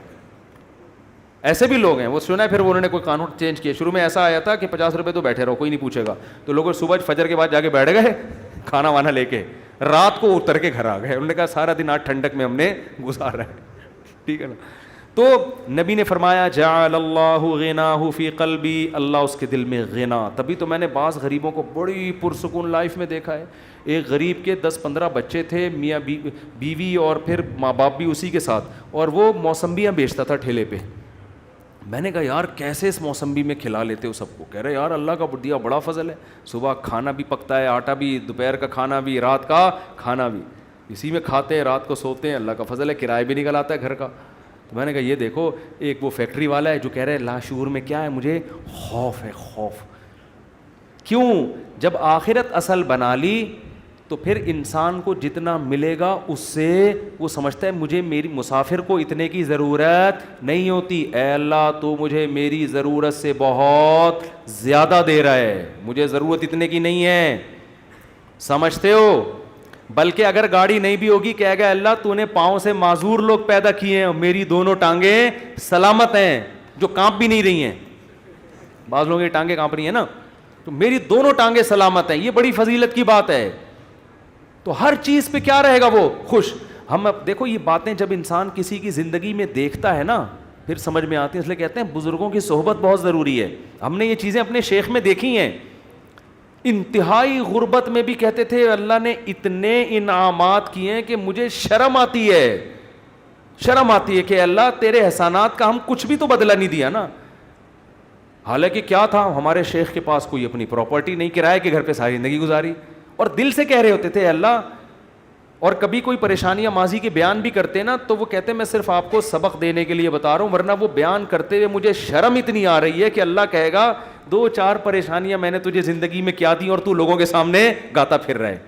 ایسے بھی لوگ ہیں, وہ سنا ہے پھر انہوں نے کوئی قانون چینج کیا. شروع میں ایسا آیا تھا کہ 50 روپے تو بیٹھے رہو, کوئی نہیں پوچھے گا, تو لوگ صبح فجر کے بعد جا کے بیٹھ گئے کھانا وانا لے کے, رات کو اتر کے گھر آ گئے. انہوں نے کہا سارا دن آج ٹھنڈک میں ہم نے گزارا ہے, ٹھیک ہے نا. تو نبی نے فرمایا جعل اللہ غناہ فی قلبی, اللہ اس کے دل میں غنا. تبھی تو میں نے بعض غریبوں کو بڑی پرسکون لائف میں دیکھا ہے. ایک غریب کے 10-15 بچے تھے, میاں بیوی اور پھر ماں باپ بھی اسی کے ساتھ, اور وہ موسمبیاں بیچتا تھا ٹھیلے پہ. میں نے کہا یار کیسے اس موسمبی میں کھلا لیتے ہو سب کو؟ کہہ رہے یار اللہ کا دیا بڑا فضل ہے, صبح کھانا بھی پکتا ہے, آٹا بھی, دوپہر کا کھانا بھی, رات کا کھانا بھی, اسی میں کھاتے ہیں, رات کو سوتے ہیں, اللہ کا فضل ہے, کرایہ بھی نکل آتا ہے گھر کا. تو میں نے کہا یہ دیکھو, ایک وہ فیکٹری والا ہے جو کہہ رہے لاشعور میں کیا ہے, مجھے خوف ہے, خوف. کیوں؟ جب آخرت اصل بنا لی تو پھر انسان کو جتنا ملے گا اس سے وہ سمجھتا ہے مجھے میری مسافر کو اتنے کی ضرورت نہیں ہوتی. اے اللہ تو مجھے میری ضرورت سے بہت زیادہ دے رہا ہے, مجھے ضرورت اتنے کی نہیں ہے, سمجھتے ہو. بلکہ اگر گاڑی نہیں بھی ہوگی کہے گا اللہ تو نے پاؤں سے معذور لوگ پیدا کیے ہیں, میری دونوں ٹانگیں سلامت ہیں جو کانپ بھی نہیں رہی ہیں. بعض لوگوں کی ٹانگیں کانپ رہی ہیں نا, تو میری دونوں ٹانگیں سلامت ہیں, یہ بڑی فضیلت کی بات ہے. تو ہر چیز پہ کیا رہے گا وہ خوش. ہم اب دیکھو یہ باتیں جب انسان کسی کی زندگی میں دیکھتا ہے نا پھر سمجھ میں آتی ہیں. اس لیے کہتے ہیں بزرگوں کی صحبت بہت ضروری ہے. ہم نے یہ چیزیں اپنے شیخ میں دیکھی ہیں. انتہائی غربت میں بھی کہتے تھے اللہ نے اتنے انعامات کیے ہیں کہ مجھے شرم آتی ہے کہ اللہ تیرے احسانات کا ہم کچھ بھی تو بدلہ نہیں دیا نا. حالانکہ کیا تھا, ہمارے شیخ کے پاس کوئی اپنی پراپرٹی نہیں, کرائے کے گھر پہ ساری زندگی گزاری, اور دل سے کہہ رہے ہوتے تھے اللہ. اور کبھی کوئی پریشانیاں ماضی کے بیان بھی کرتے نا تو وہ کہتے میں صرف آپ کو سبق دینے کے لیے بتا رہا ہوں, ورنہ وہ بیان کرتے ہوئے مجھے شرم اتنی آ رہی ہے کہ اللہ کہے گا 2-4 پریشانیاں میں نے تجھے زندگی میں کیا دی اور تو لوگوں کے سامنے گاتا پھر رہا ہے.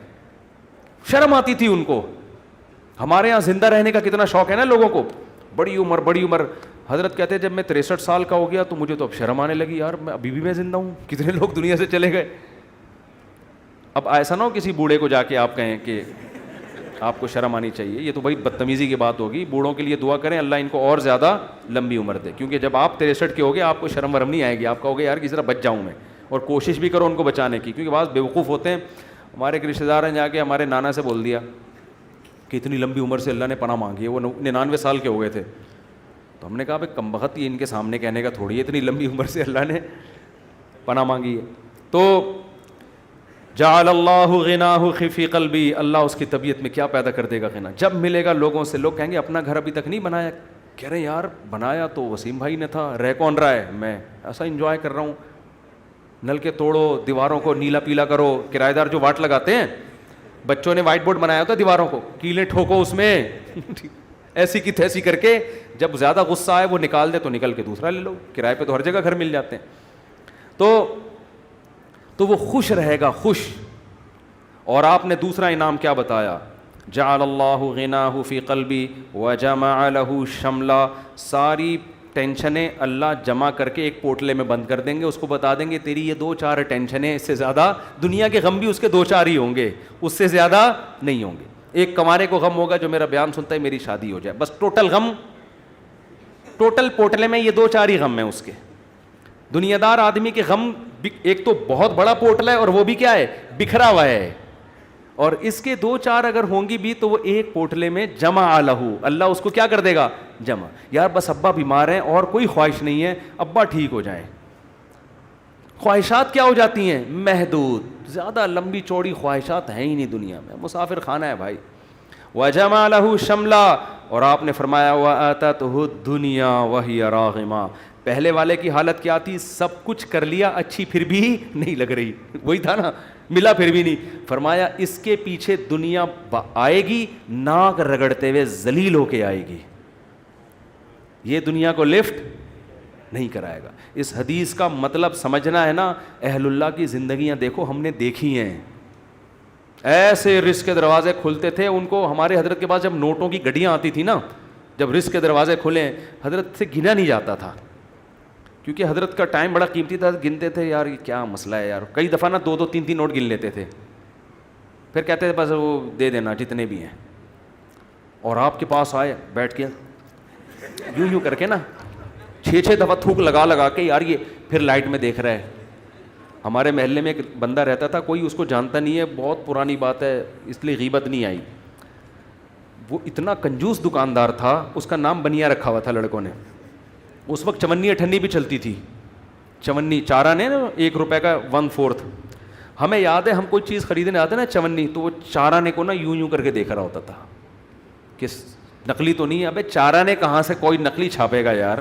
شرم آتی تھی ان کو. ہمارے یہاں زندہ رہنے کا کتنا شوق ہے نا لوگوں کو, بڑی عمر. حضرت کہتے جب میں 63 سال کا ہو گیا تو مجھے تو اب شرم آنے لگی, یار میں ابھی بھی میں زندہ ہوں, کتنے لوگ دنیا سے چلے گئے. اب ایسا نہ ہو کسی بوڑھے کو جا کے آپ کہیں کہ آپ کو شرم آنی چاہیے, یہ تو بھائی بدتمیزی کی بات ہوگی. بوڑھوں کے لیے دعا کریں اللہ ان کو اور زیادہ لمبی عمر دے, کیونکہ جب آپ 63 کے ہو گے آپ کو شرم ورم نہیں آئے گی, آپ کہوگے یار کسی طرح بچ جاؤں میں, اور کوشش بھی کرو ان کو بچانے کی. کیونکہ بعض بیوقوف ہوتے ہیں. ہمارے ایک رشتہ دار ہیں جا کے ہمارے نانا سے بول دیا کہ اتنی لمبی عمر سے اللہ نے پناہ مانگی ہے, وہ 99 سال کے ہو گئے تھے. تو ہم نے کہا بھائی کم بخت یہ ان کے سامنے کہنے کا تھوڑی ہے, اتنی لمبی عمر سے اللہ نے پناہ مانگی ہے. تو جعل اللہ غناہ فی قلبی, اللہ اس کی طبیعت میں کیا پیدا کر دے گا غنا. جب ملے گا لوگوں سے, لوگ کہیں گے اپنا گھر ابھی تک نہیں بنایا, کہہ رہے یار بنایا تو وسیم بھائی نے تھا, رہ کون رہا ہے, میں ایسا انجوائے کر رہا ہوں. نل کے توڑو, دیواروں کو نیلا پیلا کرو, کرایہ دار جو واٹ لگاتے ہیں, بچوں نے وائٹ بورڈ بنایا ہوتا ہے دیواروں کو, کیلیں ٹھوکو اس میں ایسی کی تیسی کر کے, جب زیادہ غصہ آئے وہ نکال دے تو نکل کے دوسرا لے لو, کرائے پہ تو ہر جگہ گھر مل جاتے ہیں. تو وہ خوش رہے گا, خوش. اور آپ نے دوسرا انعام کیا بتایا, جعل اللہ غناہ فی قلبی وجمع له شملا, ساری ٹینشنیں اللہ جمع کر کے ایک پوٹلے میں بند کر دیں گے, اس کو بتا دیں گے تیری یہ 2-4 ٹینشنیں, اس سے زیادہ دنیا کے غم بھی اس کے 2-4 ہی ہوں گے, اس سے زیادہ نہیں ہوں گے. ایک کمارے کو غم ہوگا جو میرا بیان سنتا ہے میری شادی ہو جائے, بس ٹوٹل غم, ٹوٹل پوٹلے میں یہ 2-4 ہی غم ہیں اس کے. دنیا دار آدمی کے غم ایک تو بہت بڑا پوٹلا ہے اور وہ بھی کیا ہے, بکھرا ہوا ہے, اور اس کے 2-4 اگر ہوں گی بھی تو وہ ایک پوٹلے میں جمع لہو, اللہ اس کو کیا کر دے گا, جمع. یار بس ابا بیمار ہیں اور کوئی خواہش نہیں ہے, ابا ٹھیک ہو جائیں. خواہشات کیا ہو جاتی ہیں, محدود, زیادہ لمبی چوڑی خواہشات ہیں ہی نہیں دنیا میں, مسافر خانہ ہے بھائی. وجمع له شملا, اور آپ نے فرمایا وآتته الدنیا وہی راغمہ, پہلے والے کی حالت کیا تھی, سب کچھ کر لیا اچھی پھر بھی نہیں لگ رہی, وہی تھا نا, ملا پھر بھی نہیں. فرمایا اس کے پیچھے دنیا آئے گی, ناک رگڑتے ہوئے ذلیل ہو کے آئے گی, یہ دنیا کو لفٹ نہیں کرائے گا. اس حدیث کا مطلب سمجھنا ہے نا, اہل اللہ کی زندگیاں دیکھو, ہم نے دیکھی ہیں. ایسے رزق کے دروازے کھلتے تھے ان کو. ہمارے حضرت کے پاس جب نوٹوں کی گڈیاں آتی تھی نا, جب رزق کے دروازے کھلے, حضرت سے گنا نہیں جاتا تھا, کیونکہ حضرت کا ٹائم بڑا قیمتی تھا. گنتے تھے یار یہ کیا مسئلہ ہے یار, کئی دفعہ نا 2-3 نوٹ گن لیتے تھے, پھر کہتے تھے بس وہ دے دینا جتنے بھی ہیں. اور آپ کے پاس آئے بیٹھ کے یوں کر کے نا 6 دفعہ تھوک لگا کے, یار یہ پھر لائٹ میں دیکھ رہا ہے. ہمارے محلے میں ایک بندہ رہتا تھا, کوئی اس کو جانتا نہیں ہے, بہت پرانی بات ہے اس لیے غیبت نہیں آئی. وہ اتنا کنجوس دکاندار تھا, اس کا نام بنیا رکھا ہوا تھا لڑکوں نے. اس وقت چونی اٹھنی بھی چلتی تھی, چونی چارہ نے نا 1 روپے کا 1/4. ہمیں یاد ہے ہم کوئی چیز خریدنے آتے نا چونی, تو وہ چارہ نے کو نا یوں کر کے دیکھ رہا ہوتا تھا کہ نقلی تو نہیں ہے. ابے چارہ نے کہاں سے کوئی نقلی چھاپے گا یار,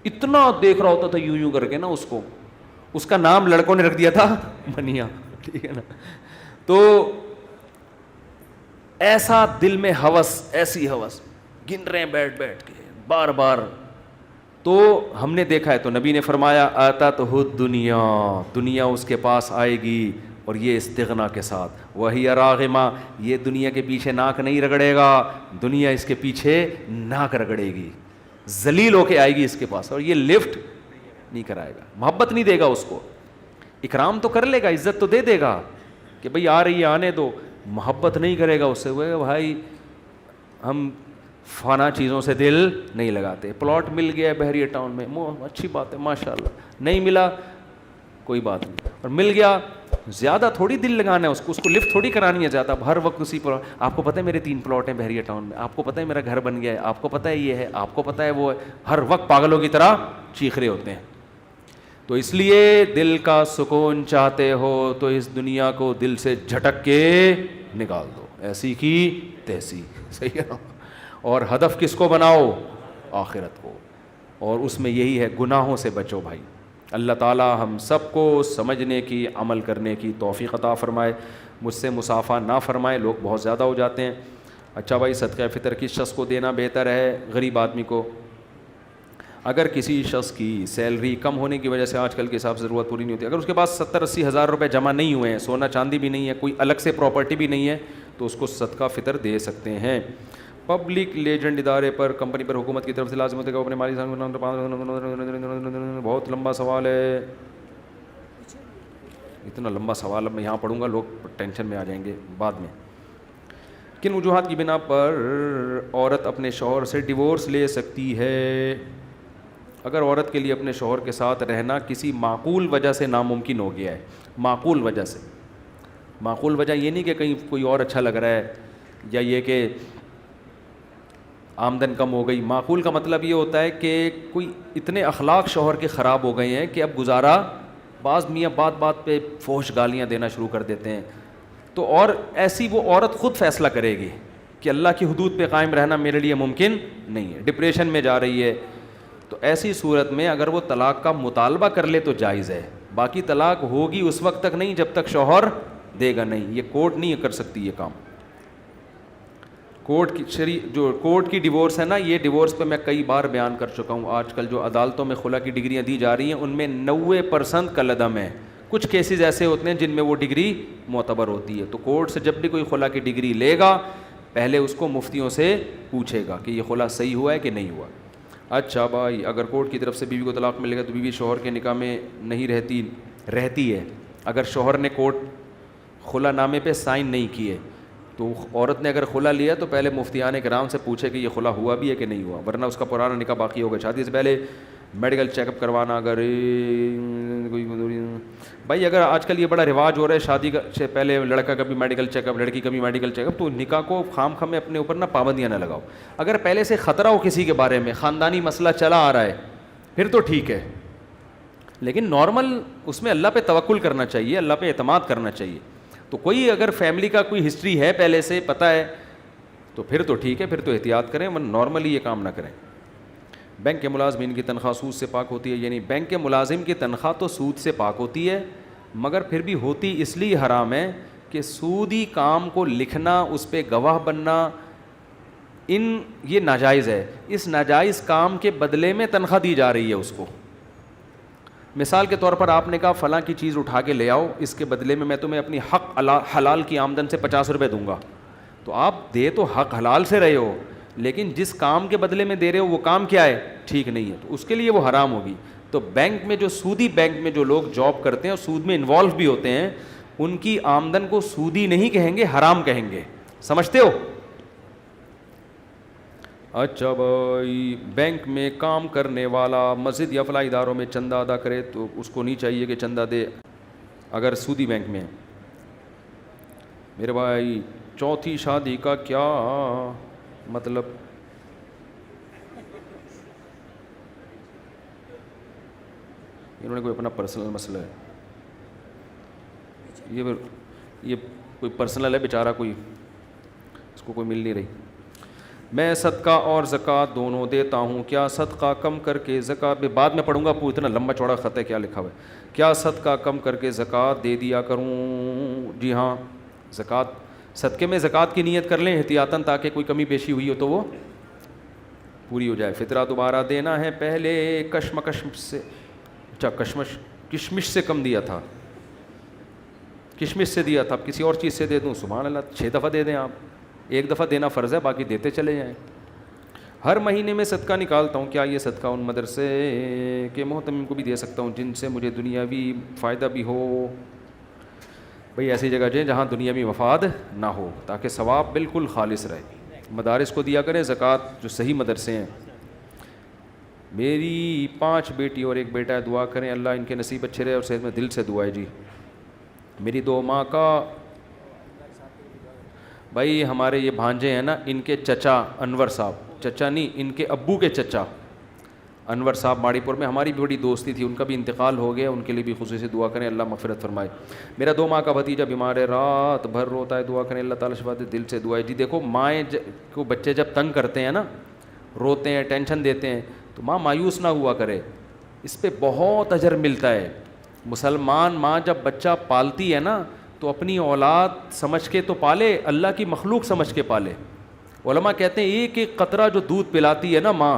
اتنا دیکھ رہا ہوتا تھا یوں کر کے نا اس کو. اس کا نام لڑکوں نے رکھ دیا تھا بنیا, ٹھیک ہے نا. تو ایسا دل میں ہوس, ایسی ہوس, گن رہے ہیں بیٹھ کے بار بار. تو ہم نے دیکھا ہے, تو نبی نے فرمایا آتتہ الدنیا, دنیا اس کے پاس آئے گی, اور یہ استغنا کے ساتھ, وہی راغمہ, یہ دنیا کے پیچھے ناک نہیں رگڑے گا, دنیا اس کے پیچھے ناک رگڑے گی, ذلیل ہو کے آئے گی اس کے پاس, اور یہ لفٹ نہیں کرائے گا, محبت نہیں دے گا اس کو. اکرام تو کر لے گا, عزت تو دے دے گا کہ بھئی آ رہی ہے آنے دو, محبت نہیں کرے گا اس سے. وہ بھائی ہم فنا چیزوں سے دل نہیں لگاتے. پلاٹ مل گیا ہے بحریہ ٹاؤن میں, اچھی بات ہے ماشاء اللہ, نہیں ملا کوئی بات نہیں, اور مل گیا زیادہ تھوڑی دل لگانا ہے اس کو لفٹ تھوڑی کرانی ہے زیادہ. ہر وقت اسی پر آپ کو پتہ ہے میرے 3 پلاٹ ہیں بحریہ ٹاؤن میں, آپ کو پتہ ہے میرا گھر بن گیا ہے, آپ کو پتہ ہے یہ ہے, آپ کو پتہ ہے وہ ہے, ہر وقت پاگلوں کی طرح چیخ رہے ہوتے ہیں. تو اس لیے دل کا سکون چاہتے ہو تو اس دنیا کو دل سے جھٹک کے نکال دو, ایسی کی تیسی. صحیح ہے. اور ہدف کس کو بناؤ؟ آخرت کو. اور اس میں یہی ہے گناہوں سے بچو بھائی. اللہ تعالی ہم سب کو سمجھنے کی, عمل کرنے کی توفیق عطا فرمائے, مجھ سے مسافہ نہ فرمائے, لوگ بہت زیادہ ہو جاتے ہیں. اچھا بھائی, صدقہ فطر کس شخص کو دینا بہتر ہے؟ غریب آدمی کو. اگر کسی شخص کی سیلری کم ہونے کی وجہ سے آج کل کے حساب سے ضرورت پوری نہیں ہوتی, اگر اس کے پاس 70-80 ہزار روپے جمع نہیں ہوئے ہیں, سونا چاندی بھی نہیں ہے, کوئی الگ سے پراپرٹی بھی نہیں ہے, تو اس کو صدقہ فطر دے سکتے ہیں. پبلک لیجنڈ ادارے پر, کمپنی پر حکومت کی طرف سے لازم ہوتے کہ اپنے مالی بہت لمبا سوال ہے. اتنا لمبا سوال اب میں یہاں پڑھوں گا لوگ ٹینشن میں آ جائیں گے بعد میں. کن وجوہات کی بنا پر عورت اپنے شوہر سے ڈیورس لے سکتی ہے؟ اگر عورت کے لیے اپنے شوہر کے ساتھ رہنا کسی معقول وجہ سے ناممکن ہو گیا ہے, معقول وجہ سے, معقول وجہ یہ نہیں کہ کہیں کوئی اور اچھا لگ رہا ہے یا یہ کہ آمدن کم ہو گئی. معقول کا مطلب یہ ہوتا ہے کہ کوئی اتنے اخلاق شوہر کے خراب ہو گئے ہیں کہ اب گزارا, بعض میاں بات بات پہ فحش گالیاں دینا شروع کر دیتے ہیں, تو اور ایسی وہ عورت خود فیصلہ کرے گی کہ اللہ کی حدود پہ قائم رہنا میرے لیے ممکن نہیں ہے, ڈپریشن میں جا رہی ہے. تو ایسی صورت میں اگر وہ طلاق کا مطالبہ کر لے تو جائز ہے, باقی طلاق ہوگی اس وقت تک نہیں جب تک شوہر دے گا نہیں. یہ کورٹ نہیں کر سکتی یہ کام. کورٹ کی ڈیورس ہے نا, یہ ڈیورس پہ میں کئی بار بیان کر چکا ہوں. آج کل جو عدالتوں میں خلا کی ڈگریاں دی جا رہی ہیں ان میں 90% کالعدم ہے. کچھ کیسز ایسے ہوتے ہیں جن میں وہ ڈگری معتبر ہوتی ہے. تو کورٹ سے جب بھی کوئی خلا کی ڈگری لے گا پہلے اس کو مفتیوں سے پوچھے گا کہ یہ خلا صحیح ہوا ہے کہ نہیں ہوا. اچھا بھائی, اگر کورٹ کی طرف سے بیوی کو طلاق ملے گا تو بیوی شوہر کے نکاح میں نہیں رہتی ہے. اگر شوہر نے کورٹ خلا نامے پہ سائن نہیں کیے تو عورت نے اگر خلا لیا تو پہلے مفتیان کرام سے پوچھے کہ یہ خلا ہوا بھی ہے کہ نہیں ہوا, ورنہ اس کا پرانا نکاح باقی ہوگا. شادی سے پہلے میڈیکل چیک اپ کروانا, اگر بھائی اگر آج کل یہ بڑا رواج ہو رہا ہے شادی سے پہلے لڑکا کا بھی میڈیکل چیک اپ, لڑکی کا بھی میڈیکل چیک اپ, تو نکاح کو خام خام میں اپنے اوپر نہ پابندیاں نہ لگاؤ. اگر پہلے سے خطرہ ہو کسی کے بارے میں, خاندانی مسئلہ چلا آ رہا ہے, پھر تو ٹھیک ہے, لیکن نارمل اس میں اللہ پہ توکل کرنا چاہیے, اللہ پہ اعتماد کرنا چاہیے. تو کوئی اگر فیملی کا کوئی ہسٹری ہے پہلے سے پتہ ہے تو پھر تو ٹھیک ہے, پھر تو احتیاط کریں, ورنہ نارملی یہ کام نہ کریں. بینک کے ملازمین کی تنخواہ سود سے پاک ہوتی ہے؟ یعنی بینک کے ملازم کی تنخواہ تو سود سے پاک ہوتی ہے, مگر پھر بھی ہوتی اس لیے حرام ہے کہ سودی کام کو لکھنا, اس پہ گواہ بننا, یہ ناجائز ہے. اس ناجائز کام کے بدلے میں تنخواہ دی جا رہی ہے اس کو. مثال کے طور پر آپ نے کہا فلاں کی چیز اٹھا کے لے آؤ, اس کے بدلے میں تمہیں اپنی حق حلال کی آمدن سے 50 روپے دوں گا. تو آپ دے تو حق حلال سے رہے ہو, لیکن جس کام کے بدلے میں دے رہے ہو وہ کام کیا ہے, ٹھیک نہیں ہے, تو اس کے لیے وہ حرام ہوگی. تو بینک میں جو سودی بینک میں جو لوگ جاب کرتے ہیں اور سود میں انوالو بھی ہوتے ہیں, ان کی آمدن کو سودی نہیں کہیں گے, حرام کہیں گے. سمجھتے ہو؟ اچھا بھائی, بینک میں کام کرنے والا مسجد یا فلاحی اداروں میں چندہ ادا کرے تو اس کو نہیں چاہیے کہ چندہ دے اگر سودی بینک میں ہے. میرے بھائی, چوتھی شادی کا کیا مطلب؟ انہوں نے کوئی اپنا پرسنل مسئلہ ہے, یہ کوئی پرسنل ہے بیچارہ, کوئی اس کو کوئی مل نہیں رہی. میں صدقہ اور زکوٰۃ دونوں دیتا ہوں, کیا صدقہ کم کر کے زکوٰۃ میں, بعد میں پڑھوں گا, اتنا لمبا چوڑا خط ہے کیا لکھا ہوا ہے, کیا صدقہ کم کر کے زکوٰۃ دے دیا کروں؟ جی ہاں, زکوٰۃ صدقے میں زکوٰۃ کی نیت کر لیں احتیاطاً, تاکہ کوئی کمی بیشی ہوئی ہو تو وہ پوری ہو جائے. فطرہ دوبارہ دینا ہے, پہلے کشمکش سے, اچھا کشمش سے کم دیا تھا, کشمش سے دیا تھا, اب کسی اور چیز سے دے دوں؟ سبحان اللہ, 6 دفعہ دے دیں آپ, 1 دفعہ دینا فرض ہے, باقی دیتے چلے جائیں. ہر مہینے میں صدقہ نکالتا ہوں, کیا یہ صدقہ ان مدرسے کے محتمم کو بھی دے سکتا ہوں جن سے مجھے دنیاوی فائدہ بھی ہو؟ بھئی ایسی جگہ جائیں جہاں دنیاوی مفاد نہ ہو, تاکہ ثواب بالکل خالص رہے. مدارس کو دیا کریں زکوٰۃ, جو صحیح مدرسے ہیں. میری 5 بیٹی اور 1 بیٹا ہے, دعا کریں اللہ ان کے نصیب اچھے رہے اور صحت میں. دل سے دعا ہے جی. میری 2 ماہ کا بھائی، ہمارے یہ بھانجے ہیں نا، ان کے چچا انور صاحب، چچا نہیں ان کے ابو کے چچا انور صاحب ماڑی پور میں، ہماری بھی بڑی دوستی تھی، ان کا بھی انتقال ہو گیا، ان کے لیے بھی خصوصی دعا کریں، اللہ مغفرت فرمائے۔ میرا 2 ماہ کا بھتیجا بیمار ہے، رات بھر روتا ہے، دعا کریں اللہ تعالیٰ شفا دے، دل سے دعا ہے جی۔ دیکھو مائیں کو بچے جب تنگ کرتے ہیں نا، روتے ہیں، ٹینشن دیتے ہیں، تو ماں مایوس نہ ہوا کرے، اس پہ بہت اجر ملتا ہے۔ مسلمان ماں جب بچہ پالتی ہے نا تو اپنی اولاد سمجھ کے تو پالے، اللہ کی مخلوق سمجھ کے پالے۔ علماء کہتے ہیں ایک ایک قطرہ جو دودھ پلاتی ہے نا ماں،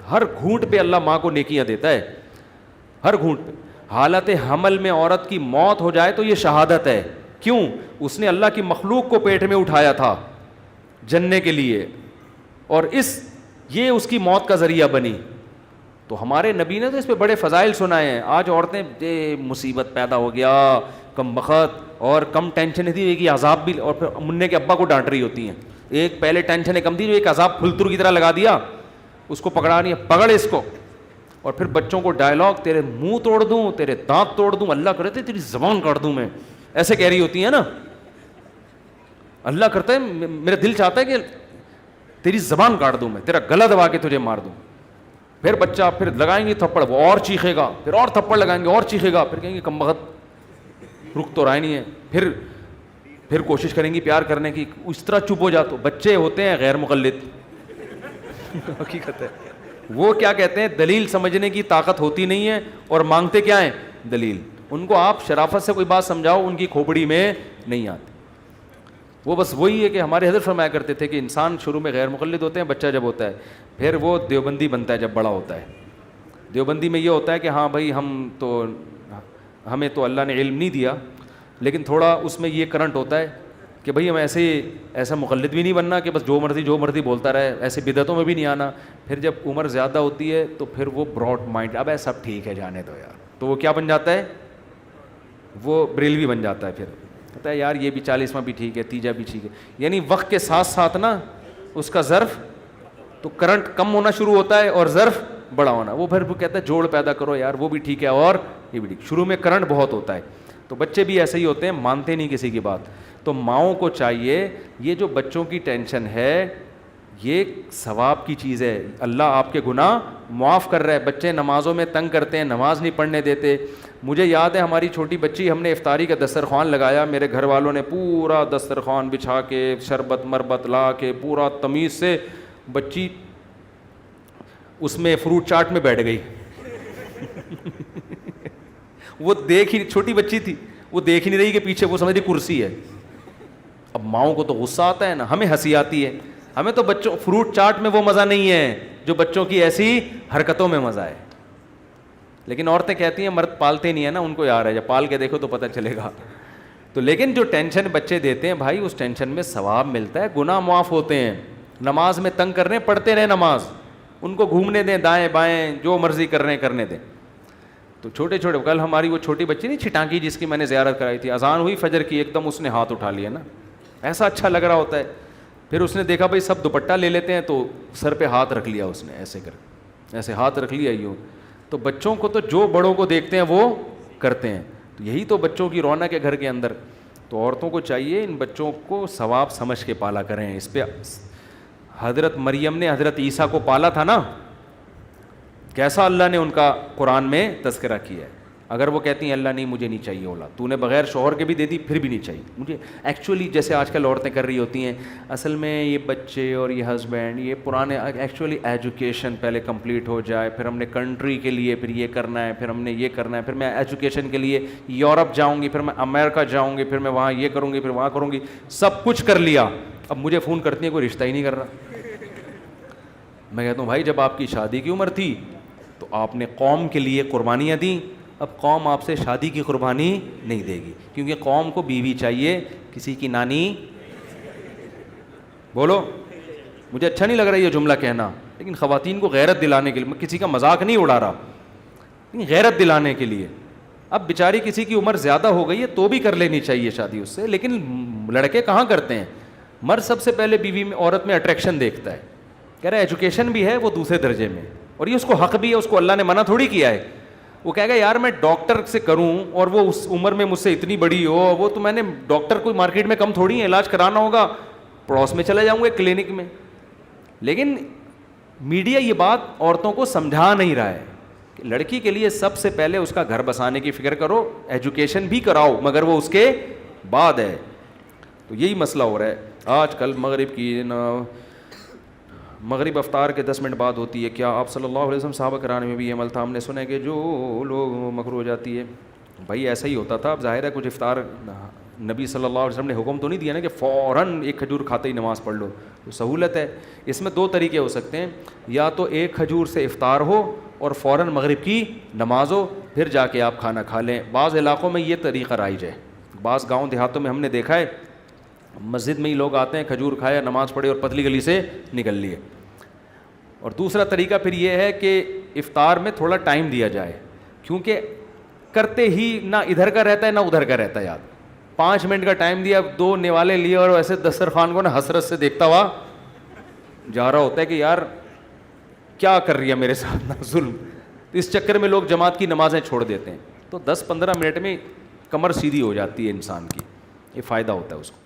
ہر گھونٹ پہ اللہ ماں کو نیکیاں دیتا ہے، ہر گھونٹ پہ۔ حالت حمل میں عورت کی موت ہو جائے تو یہ شہادت ہے، کیوں؟ اس نے اللہ کی مخلوق کو پیٹ میں اٹھایا تھا جننے کے لیے، اور یہ اس کی موت کا ذریعہ بنی۔ تو ہمارے نبی نے تو اس پہ بڑے فضائل سنائے ہیں۔ آج عورتیں مصیبت پیدا ہو گیا، کم بخت اور کم ٹینشن تھی، ایک عذاب بھی، اور پھر منع کے ابا کو ڈانٹ رہی ہوتی ہیں۔ ایک پہلے ٹینشن کم تھی، جو ایک عذاب پھلتر کی طرح لگا دیا، اس کو پکڑا نہیں ہے، پکڑ اس کو۔ اور پھر بچوں کو ڈائلاگ، تیرے منہ توڑ دوں، تیرے دانت توڑ دوں، اللہ کرے تیری زبان کاٹ دوں میں، ایسے کہہ رہی ہوتی ہیں نا۔ اللہ کرتا ہے، میرا دل چاہتا ہے کہ تیری زبان کاٹ دوں میں، تیرا گلا دبا کے تجھے مار دوں۔ پھر بچہ، پھر لگائیں گے تھپڑ، وہ اور چیخے گا، پھر اور تھپڑ لگائیں گے اور چیخے گا، پھر کہیں گے کم بخت رک تو رہا ہی نہیں ہے، پھر کوشش کریں گی پیار کرنے کی، اس طرح چپ ہو جا۔ تو بچے ہوتے ہیں غیر مقلد، حقیقت ہے۔ وہ کیا کہتے ہیں، دلیل سمجھنے کی طاقت ہوتی نہیں ہے، اور مانگتے کیا ہیں، دلیل۔ ان کو آپ شرافت سے کوئی بات سمجھاؤ، ان کی کھوپڑی میں نہیں آتی۔ وہ بس وہی ہے کہ ہمارے حضرت فرمایا کرتے تھے کہ انسان شروع میں غیر مقلد ہوتے ہیں، بچہ جب ہوتا ہے، پھر وہ دیوبندی بنتا ہے جب بڑا ہوتا ہے۔ دیوبندی میں یہ ہوتا ہے کہ ہاں بھائی ہمیں تو اللہ نے علم نہیں دیا، لیکن تھوڑا اس میں یہ کرنٹ ہوتا ہے کہ بھائی ہم ایسا مقلد بھی نہیں بننا کہ بس جو مرضی بولتا رہے، ایسے بدعتوں میں بھی نہیں آنا۔ پھر جب عمر زیادہ ہوتی ہے تو پھر وہ براڈ مائنڈ، اب سب ٹھیک ہے جانے دو یار، تو وہ کیا بن جاتا ہے، وہ بریلوی بن جاتا ہے۔ پھر کہتا ہے یار یہ بھی 40واں بھی ٹھیک ہے، تیجا بھی ٹھیک ہے، یعنی وقت کے ساتھ ساتھ نا اس کا ظرف تو کرنٹ کم ہونا شروع ہوتا ہے اور ظرف بڑا ہونا۔ وہ پھر کہتا ہے جوڑ پیدا کرو یار، وہ بھی ٹھیک ہے اور یہ بھی ٹھیک۔ شروع میں کرنٹ بہت ہوتا ہے، تو بچے بھی ایسے ہی ہوتے ہیں، مانتے نہیں کسی کی بات۔ تو ماؤں کو چاہیے، یہ جو بچوں کی ٹینشن ہے یہ ثواب کی چیز ہے، اللہ آپ کے گناہ معاف کر رہا ہے۔ بچے نمازوں میں تنگ کرتے ہیں، نماز نہیں پڑھنے دیتے۔ مجھے یاد ہے ہماری چھوٹی بچی، ہم نے افطاری کا دسترخوان لگایا، میرے گھر والوں نے پورا دسترخوان بچھا کے شربت مربت لا کے پورا تمیز سے، بچی اس میں فروٹ چاٹ میں بیٹھ گئی۔ وہ چھوٹی بچی تھی، وہ دیکھ ہی نہیں رہی کہ پیچھے، وہ سمجھ رہی کرسی ہے۔ اب ماؤں کو تو غصہ آتا ہے نا، ہمیں ہنسی آتی ہے، ہمیں تو بچوں فروٹ چاٹ میں وہ مزہ نہیں ہے جو بچوں کی ایسی حرکتوں میں مزہ ہے۔ لیکن عورتیں کہتی ہیں مرد پالتے نہیں ہیں نا، ان کو یار ہے، جب پال کے دیکھو تو پتہ چلے گا۔ تو لیکن جو ٹینشن بچے دیتے ہیں بھائی، اس ٹینشن میں ثواب ملتا ہے، گناہ معاف ہوتے ہیں۔ نماز میں تنگ کر رہے ہیں، پڑھتے رہے نماز، ان کو گھومنے دیں دائیں بائیں، جو مرضی کر رہے ہیں کرنے دیں۔ تو چھوٹے کل ہماری وہ چھوٹی بچی نہیں چھٹانکی، جس کی میں نے زیارت کرائی تھی، اذان ہوئی فجر کی، ایک دم اس نے ہاتھ اٹھا لیا نا، ایسا اچھا لگ رہا ہوتا ہے۔ پھر اس نے دیکھا بھائی سب دوپٹہ لے لیتے ہیں، تو سر پہ ہاتھ رکھ لیا اس نے، ایسے ہاتھ رکھ لیا یوں۔ تو بچوں کو تو جو بڑوں کو دیکھتے ہیں وہ کرتے ہیں، تو یہی تو بچوں کی رونق ہے گھر کے اندر۔ تو عورتوں کو چاہیے ان بچوں کو ثواب سمجھ کے پالا کریں۔ اس پہ حضرت مریم نے حضرت عیسیٰ کو پالا تھا نا، کیسا اللہ نے ان کا قرآن میں تذکرہ کیا ہے۔ اگر وہ کہتی ہیں اللہ نہیں مجھے نہیں چاہیے اولاد، تو نے بغیر شوہر کے بھی دے دی پھر بھی نہیں چاہیے مجھے، ایکچولی جیسے آج کل عورتیں کر رہی ہوتی ہیں، اصل میں یہ بچے اور یہ ہسبینڈ یہ پرانے، ایکچولی ایجوکیشن پہلے کمپلیٹ ہو جائے، پھر ہم نے کنٹری کے لیے پھر یہ کرنا ہے، پھر ہم نے یہ کرنا ہے، پھر میں ایجوکیشن کے لیے یورپ جاؤں گی، پھر میں امریکہ جاؤں گی، پھر میں وہاں یہ کروں گی، پھر وہاں کروں گی، سب کچھ کر لیا، اب مجھے فون کرتی ہیں کوئی رشتہ ہی نہیں کر رہا۔ میں کہتا ہوں بھائی جب آپ کی شادی کی عمر تھی تو آپ نے قوم کے لیے قربانیاں دیں، اب قوم آپ سے شادی کی قربانی نہیں دے گی، کیونکہ قوم کو بیوی چاہیے، کسی کی نانی۔ بولو، مجھے اچھا نہیں لگ رہا یہ جملہ کہنا، لیکن خواتین کو غیرت دلانے کے لیے، میں کسی کا مذاق نہیں اڑا رہا، لیکن غیرت دلانے کے لیے۔ اب بیچاری کسی کی عمر زیادہ ہو گئی ہے تو بھی کر لینی چاہیے شادی اس سے، لیکن لڑکے کہاں کرتے ہیں؟ مرد سب سے پہلے بیوی میں، عورت میں اٹریکشن دیکھتا ہے، کہہ رہا ہے ایجوکیشن بھی ہے وہ دوسرے درجے میں، اور یہ اس کو حق بھی ہے، اس کو اللہ نے منع تھوڑی کیا ہے۔ وہ کہے گا یار میں ڈاکٹر سے کروں اور وہ اس عمر میں مجھ سے اتنی بڑی ہو, وہ تو میں نے ڈاکٹر کوئی مارکیٹ میں کم تھوڑی ہے, علاج کرانا ہوگا پڑوس میں چلا جاؤں گا کلینک میں. لیکن میڈیا یہ بات عورتوں کو سمجھا نہیں رہا ہے کہ لڑکی کے لیے سب سے پہلے اس کا گھر بسانے کی فکر کرو, ایجوکیشن بھی کراؤ مگر وہ اس کے بعد ہے. تو یہی مسئلہ ہو رہا ہے آج کل. مغرب افطار کے 10 منٹ بعد ہوتی ہے. کیا آپ صلی اللہ علیہ وسلم صحابہ کرام میں بھی یہ عمل تھا؟ ہم نے سنا ہے کہ جو لوگ مکروہ ہو جاتی ہے. بھائی ایسا ہی ہوتا تھا. اب ظاہر ہے کچھ افطار نبی صلی اللہ علیہ وسلم نے حکم تو نہیں دیا نا کہ فوراً ایک کھجور کھاتے ہی نماز پڑھ لو, تو سہولت ہے. اس میں 2 طریقے ہو سکتے ہیں, یا تو ایک کھجور سے افطار ہو اور فوراً مغرب کی نماز ہو, پھر جا کے آپ کھانا کھا لیں. بعض علاقوں میں یہ طریقہ رائج ہے, بعض گاؤں دیہاتوں میں ہم نے دیکھا ہے مسجد میں ہی لوگ آتے ہیں, کھجور کھایا, نماز پڑھے اور پتلی گلی سے نکل لیے. اور دوسرا طریقہ پھر یہ ہے کہ افطار میں تھوڑا ٹائم دیا جائے, کیونکہ کرتے ہی نہ ادھر کا رہتا ہے نہ ادھر کا رہتا ہے یاد. 5 منٹ کا ٹائم دیا, 2 نوالے لیے اور ایسے دسترخوان کو نا حسرت سے دیکھتا ہوا جا رہا ہوتا ہے کہ یار کیا کر رہی ہے میرے ساتھ نا ظلم. تو اس چکر میں لوگ جماعت کی نمازیں چھوڑ دیتے ہیں. تو 10-15 منٹ میں کمر سیدھی ہو جاتی ہے انسان کی, یہ فائدہ ہوتا ہے اس کو.